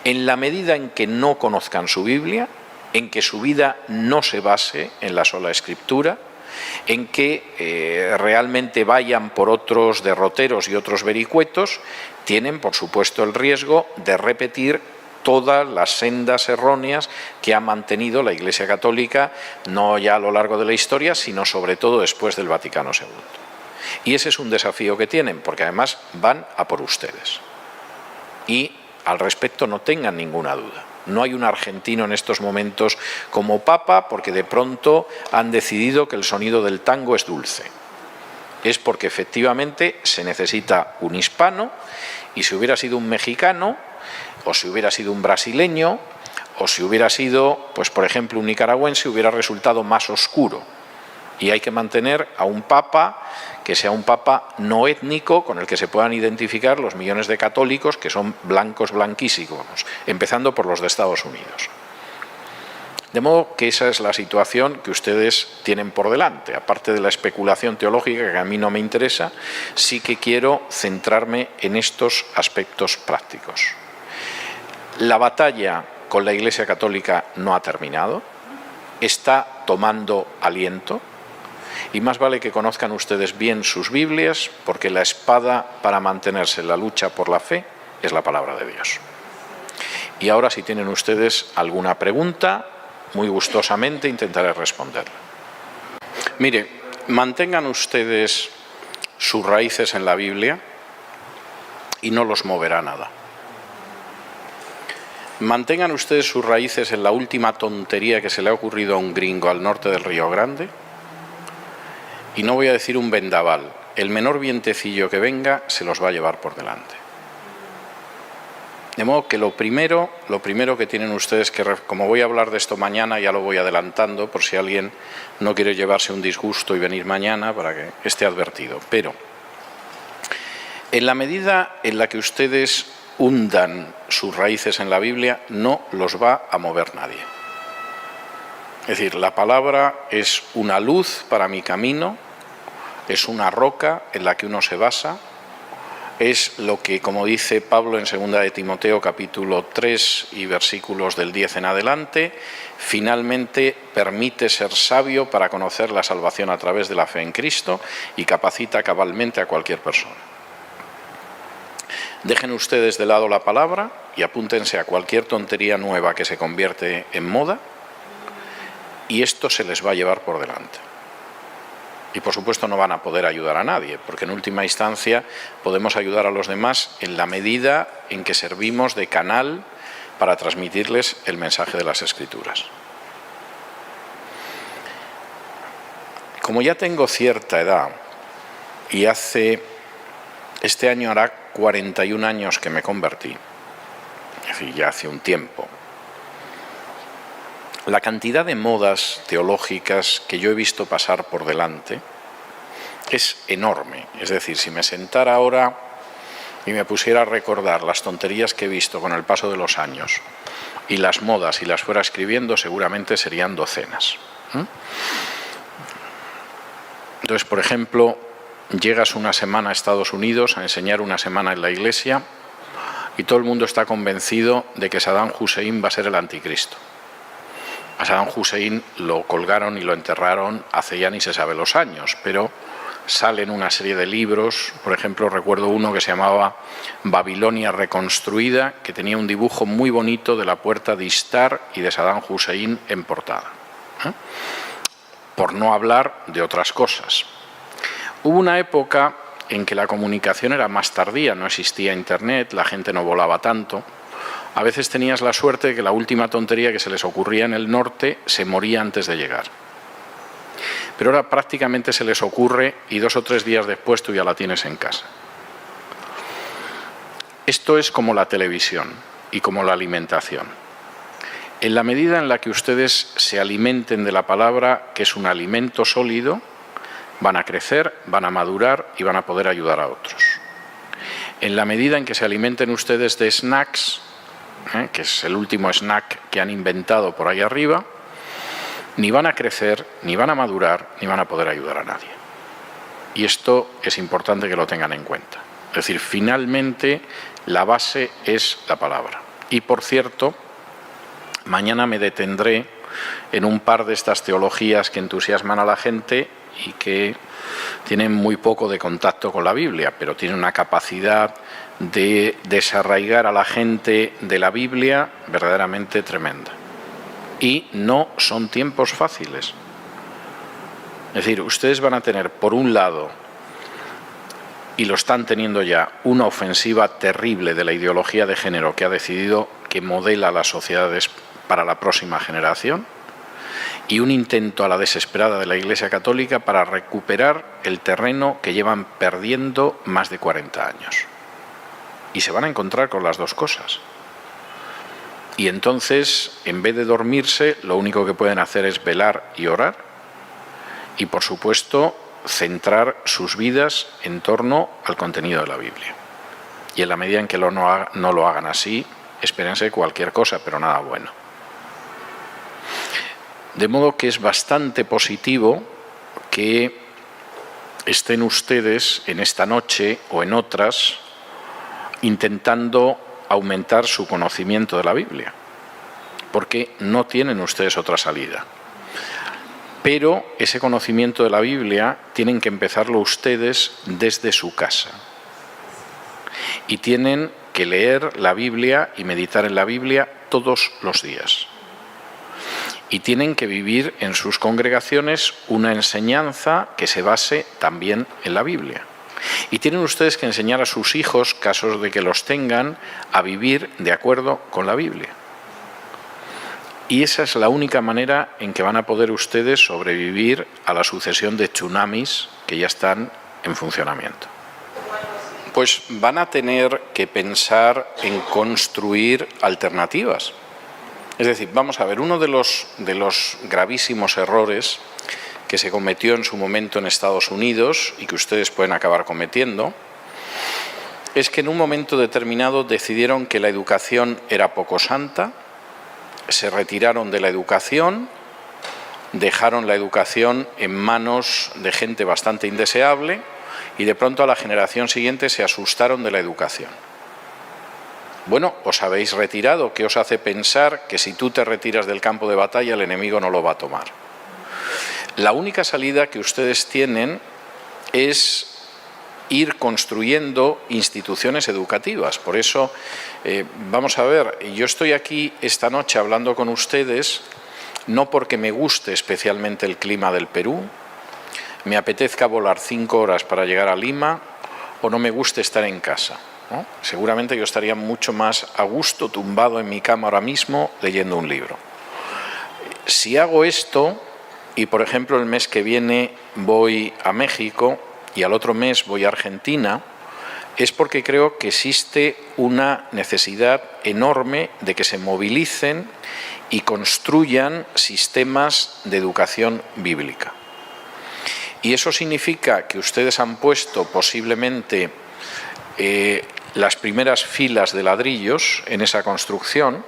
En la medida en que no conozcan su Biblia, en que su vida no se base en la sola Escritura, en que realmente vayan por otros derroteros y otros vericuetos, tienen, por supuesto, el riesgo de repetir todas las sendas erróneas que ha mantenido la Iglesia Católica, no ya a lo largo de la historia, sino sobre todo después del Vaticano II. Y ese es un desafío que tienen, porque además van a por ustedes. Y al respecto no tengan ninguna duda. No hay un argentino en estos momentos como Papa porque de pronto han decidido que el sonido del tango es dulce. Es porque efectivamente se necesita un hispano, y si hubiera sido un mexicano, o si hubiera sido un brasileño, o si hubiera sido, pues por ejemplo, un nicaragüense, hubiera resultado más oscuro. Y hay que mantener a un papa que sea un papa no étnico, con el que se puedan identificar los millones de católicos que son blancos blanquísimos, empezando por los de Estados Unidos. De modo que esa es la situación que ustedes tienen por delante. Aparte de la especulación teológica, que a mí no me interesa, sí que quiero centrarme en estos aspectos prácticos. La batalla con la Iglesia Católica no ha terminado, está tomando aliento, y más vale que conozcan ustedes bien sus Biblias, porque la espada para mantenerse en la lucha por la fe es la palabra de Dios. Y ahora, si tienen ustedes alguna pregunta, muy gustosamente intentaré responderla. Mire, mantengan ustedes sus raíces en la Biblia y no los moverá nada. Mantengan ustedes sus raíces en la última tontería que se le ha ocurrido a un gringo al norte del Río Grande, y no voy a decir un vendaval, el menor vientecillo que venga se los va a llevar por delante. De modo que lo primero que tienen ustedes que, como voy a hablar de esto mañana, ya lo voy adelantando por si alguien no quiere llevarse un disgusto y venir mañana, para que esté advertido. Pero en la medida en la que ustedes hundan sus raíces en la Biblia, no los va a mover nadie. Es decir, la palabra es una luz para mi camino, es una roca en la que uno se basa, es lo que, como dice Pablo en 2 de Timoteo capítulo 3 y versículos del 10 en adelante, finalmente permite ser sabio para conocer la salvación a través de la fe en Cristo y capacita cabalmente a cualquier persona. Dejen ustedes de lado la palabra y apúntense a cualquier tontería nueva que se convierte en moda, y esto se les va a llevar por delante. Y por supuesto no van a poder ayudar a nadie, porque en última instancia podemos ayudar a los demás en la medida en que servimos de canal para transmitirles el mensaje de las Escrituras. Como ya tengo cierta edad, y este año hará 41 años que me convertí, es decir, ya hace un tiempo, la cantidad de modas teológicas que yo he visto pasar por delante es enorme. Es decir, si me sentara ahora y me pusiera a recordar las tonterías que he visto con el paso de los años y las modas y las fuera escribiendo, seguramente serían docenas. Entonces, por ejemplo, llegas una semana a Estados Unidos a enseñar una semana en la iglesia y todo el mundo está convencido de que Saddam Hussein va a ser el anticristo. A Saddam Hussein lo colgaron y lo enterraron hace ya ni se sabe los años, pero salen una serie de libros. Por ejemplo, recuerdo uno que se llamaba Babilonia reconstruida, que tenía un dibujo muy bonito de la puerta de Istar y de Saddam Hussein en portada. Por no hablar de otras cosas. Hubo una época en que la comunicación era más tardía, no existía internet, la gente no volaba tanto. A veces tenías la suerte de que la última tontería que se les ocurría en el norte se moría antes de llegar. Pero ahora prácticamente se les ocurre y 2 o 3 días después tú ya la tienes en casa. Esto es como la televisión y como la alimentación. En la medida en la que ustedes se alimenten de la palabra, que es un alimento sólido, van a crecer, van a madurar y van a poder ayudar a otros. En la medida en que se alimenten ustedes de snacks, que es el último snack que han inventado por ahí arriba, ni van a crecer, ni van a madurar, ni van a poder ayudar a nadie. Y esto es importante que lo tengan en cuenta. Es decir, finalmente la base es la palabra. Y por cierto, mañana me detendré en un par de estas teologías que entusiasman a la gente y que tienen muy poco de contacto con la Biblia, pero tienen una capacidad de desarraigar a la gente de la Biblia verdaderamente tremenda. Y no son tiempos fáciles. Es decir, ustedes van a tener, por un lado, y lo están teniendo ya, una ofensiva terrible de la ideología de género que ha decidido que modela las sociedades para la próxima generación, y un intento a la desesperada de la Iglesia Católica para recuperar el terreno que llevan perdiendo más de 40 años. Y se van a encontrar con las dos cosas. Y entonces, en vez de dormirse, lo único que pueden hacer es velar y orar. Y, por supuesto, centrar sus vidas en torno al contenido de la Biblia. Y en la medida en que no lo hagan así, espérense cualquier cosa, pero nada bueno. De modo que es bastante positivo que estén ustedes en esta noche o en otras intentando aumentar su conocimiento de la Biblia, porque no tienen ustedes otra salida. Pero ese conocimiento de la Biblia tienen que empezarlo ustedes desde su casa. Y tienen que leer la Biblia y meditar en la Biblia todos los días. Y tienen que vivir en sus congregaciones una enseñanza que se base también en la Biblia. Y tienen ustedes que enseñar a sus hijos, casos de que los tengan, a vivir de acuerdo con la Biblia. Y esa es la única manera en que van a poder ustedes sobrevivir a la sucesión de tsunamis que ya están en funcionamiento. Pues van a tener que pensar en construir alternativas. Es decir, vamos a ver, uno de los gravísimos errores que se cometió en su momento en Estados Unidos y que ustedes pueden acabar cometiendo, es que en un momento determinado decidieron que la educación era poco santa, se retiraron de la educación, dejaron la educación en manos de gente bastante indeseable y de pronto a la generación siguiente se asustaron de la educación. Bueno, os habéis retirado. ¿Qué os hace pensar que si tú te retiras del campo de batalla el enemigo no lo va a tomar? La única salida que ustedes tienen es ir construyendo instituciones educativas. Por eso, vamos a ver, yo estoy aquí esta noche hablando con ustedes no porque me guste especialmente el clima del Perú, me apetezca volar 5 horas para llegar a Lima o no me guste estar en casa, ¿no? Seguramente yo estaría mucho más a gusto tumbado en mi cama ahora mismo leyendo un libro. Si hago esto y, por ejemplo, el mes que viene voy a México y al otro mes voy a Argentina, es porque creo que existe una necesidad enorme de que se movilicen y construyan sistemas de educación bíblica. Y eso significa que ustedes han puesto posiblemente las primeras filas de ladrillos en esa construcción.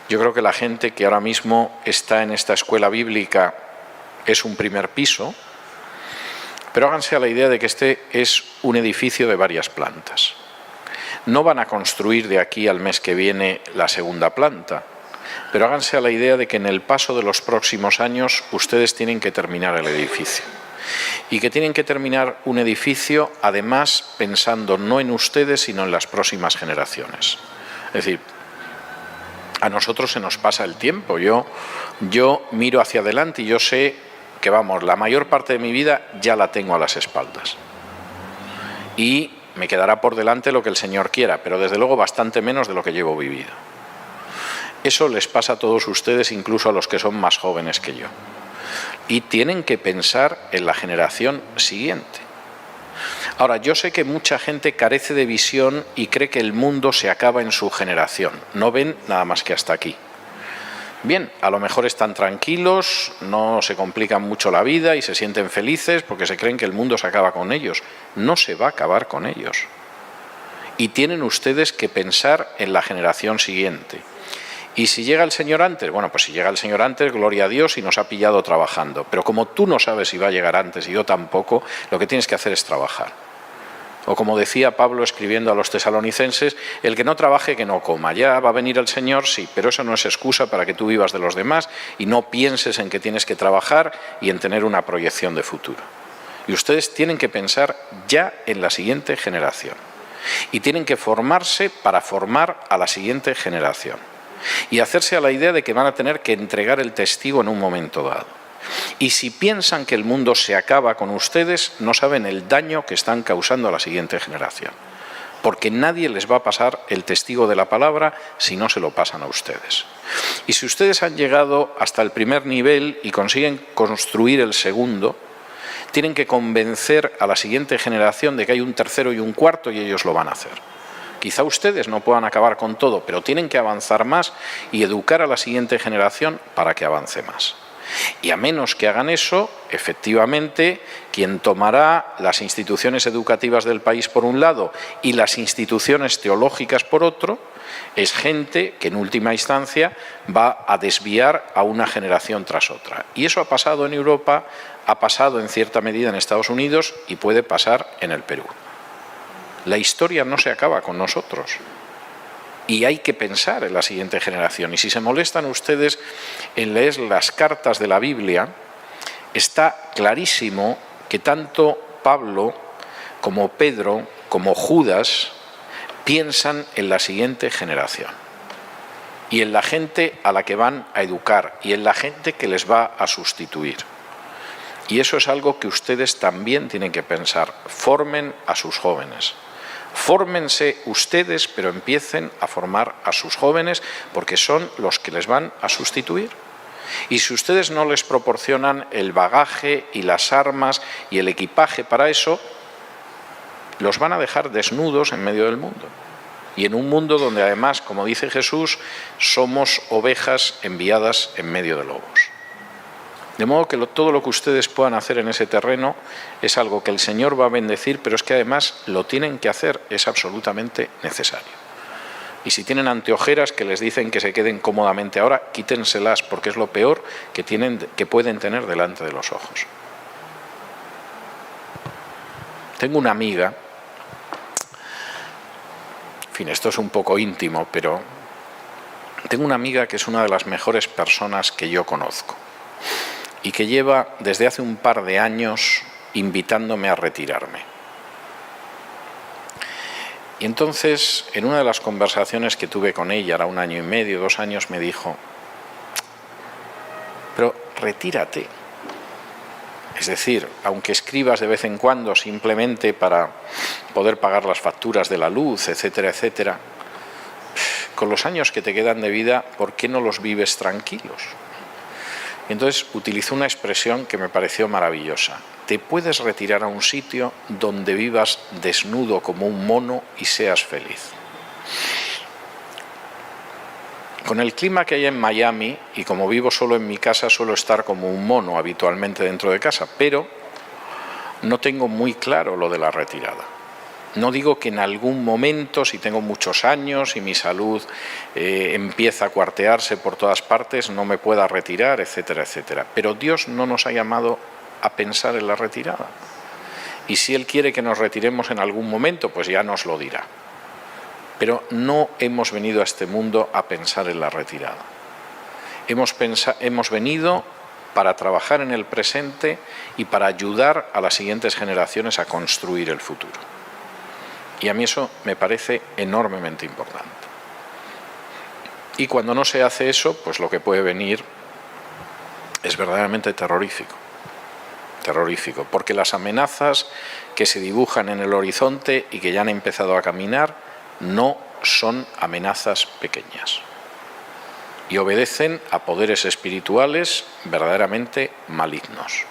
Yo creo que la gente que ahora mismo está en esta escuela bíblica es un primer piso, pero háganse a la idea de que este es un edificio de varias plantas. No van a construir de aquí al mes que viene la segunda planta, pero háganse a la idea de que en el paso de los próximos años ustedes tienen que terminar el edificio. Y que tienen que terminar un edificio, además, pensando no en ustedes, sino en las próximas generaciones. Es decir, a nosotros se nos pasa el tiempo. Yo miro hacia adelante y yo sé que, vamos, la mayor parte de mi vida ya la tengo a las espaldas. Y me quedará por delante lo que el Señor quiera, pero desde luego bastante menos de lo que llevo vivido. Eso les pasa a todos ustedes, incluso a los que son más jóvenes que yo. Y tienen que pensar en la generación siguiente. Ahora, yo sé que mucha gente carece de visión y cree que el mundo se acaba en su generación. No ven nada más que hasta aquí. Bien, a lo mejor están tranquilos, no se complican mucho la vida y se sienten felices porque se creen que el mundo se acaba con ellos. No se va a acabar con ellos. Y tienen ustedes que pensar en la generación siguiente. Y si llega el Señor antes, bueno, pues si llega el Señor antes, gloria a Dios, y nos ha pillado trabajando. Pero como tú no sabes si va a llegar antes y yo tampoco, lo que tienes que hacer es trabajar. O como decía Pablo escribiendo a los tesalonicenses, el que no trabaje, que no coma. Ya va a venir el Señor, sí, pero eso no es excusa para que tú vivas de los demás y no pienses en que tienes que trabajar y en tener una proyección de futuro. Y ustedes tienen que pensar ya en la siguiente generación. Y tienen que formarse para formar a la siguiente generación. Y hacerse a la idea de que van a tener que entregar el testigo en un momento dado. Y si piensan que el mundo se acaba con ustedes, no saben el daño que están causando a la siguiente generación. Porque nadie les va a pasar el testigo de la palabra si no se lo pasan a ustedes. Y si ustedes han llegado hasta el primer nivel y consiguen construir el segundo, tienen que convencer a la siguiente generación de que hay un tercero y un cuarto y ellos lo van a hacer. Quizá ustedes no puedan acabar con todo, pero tienen que avanzar más y educar a la siguiente generación para que avance más. Y a menos que hagan eso, efectivamente, quien tomará las instituciones educativas del país por un lado y las instituciones teológicas por otro, es gente que en última instancia va a desviar a una generación tras otra. Y eso ha pasado en Europa, ha pasado en cierta medida en Estados Unidos y puede pasar en el Perú. La historia no se acaba con nosotros. Y hay que pensar en la siguiente generación. Y si se molestan ustedes en leer las cartas de la Biblia, está clarísimo que tanto Pablo como Pedro como Judas piensan en la siguiente generación. Y en la gente a la que van a educar y en la gente que les va a sustituir. Y eso es algo que ustedes también tienen que pensar. Formen a sus jóvenes. Fórmense ustedes, pero empiecen a formar a sus jóvenes porque son los que les van a sustituir. Y si ustedes no les proporcionan el bagaje y las armas y el equipaje para eso, los van a dejar desnudos en medio del mundo. Y en un mundo donde además, como dice Jesús, somos ovejas enviadas en medio de lobos. De modo que todo lo que ustedes puedan hacer en ese terreno es algo que el Señor va a bendecir, pero es que además lo tienen que hacer, es absolutamente necesario. Y si tienen anteojeras que les dicen que se queden cómodamente ahora, quítenselas porque es lo peor que pueden tener delante de los ojos. Tengo una amiga, en fin, esto es un poco íntimo, pero tengo una amiga que es una de las mejores personas que yo conozco. Y que lleva desde hace un par de años invitándome a retirarme. Y entonces, en una de las conversaciones que tuve con ella, era 1 año y medio, 2 años, me dijo, pero retírate. Es decir, aunque escribas de vez en cuando simplemente para poder pagar las facturas de la luz, etcétera, etcétera, con los años que te quedan de vida, ¿por qué no los vives tranquilos? Y entonces utilizó una expresión que me pareció maravillosa. Te puedes retirar a un sitio donde vivas desnudo como un mono y seas feliz. Con el clima que hay en Miami, y como vivo solo en mi casa, suelo estar como un mono habitualmente dentro de casa, pero no tengo muy claro lo de la retirada. No digo que en algún momento, si tengo muchos años y mi salud empieza a cuartearse por todas partes, no me pueda retirar, etcétera, etcétera. Pero Dios no nos ha llamado a pensar en la retirada. Y si Él quiere que nos retiremos en algún momento, pues ya nos lo dirá. Pero no hemos venido a este mundo a pensar en la retirada. Hemos venido para trabajar en el presente y para ayudar a las siguientes generaciones a construir el futuro. Y a mí eso me parece enormemente importante. Y cuando no se hace eso, pues lo que puede venir es verdaderamente terrorífico. Terrorífico, porque las amenazas que se dibujan en el horizonte y que ya han empezado a caminar no son amenazas pequeñas. Y obedecen a poderes espirituales verdaderamente malignos.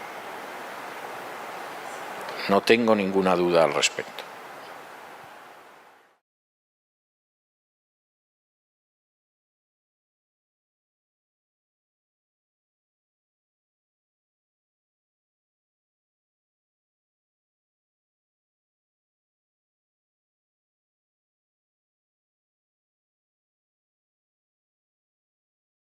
No tengo ninguna duda al respecto.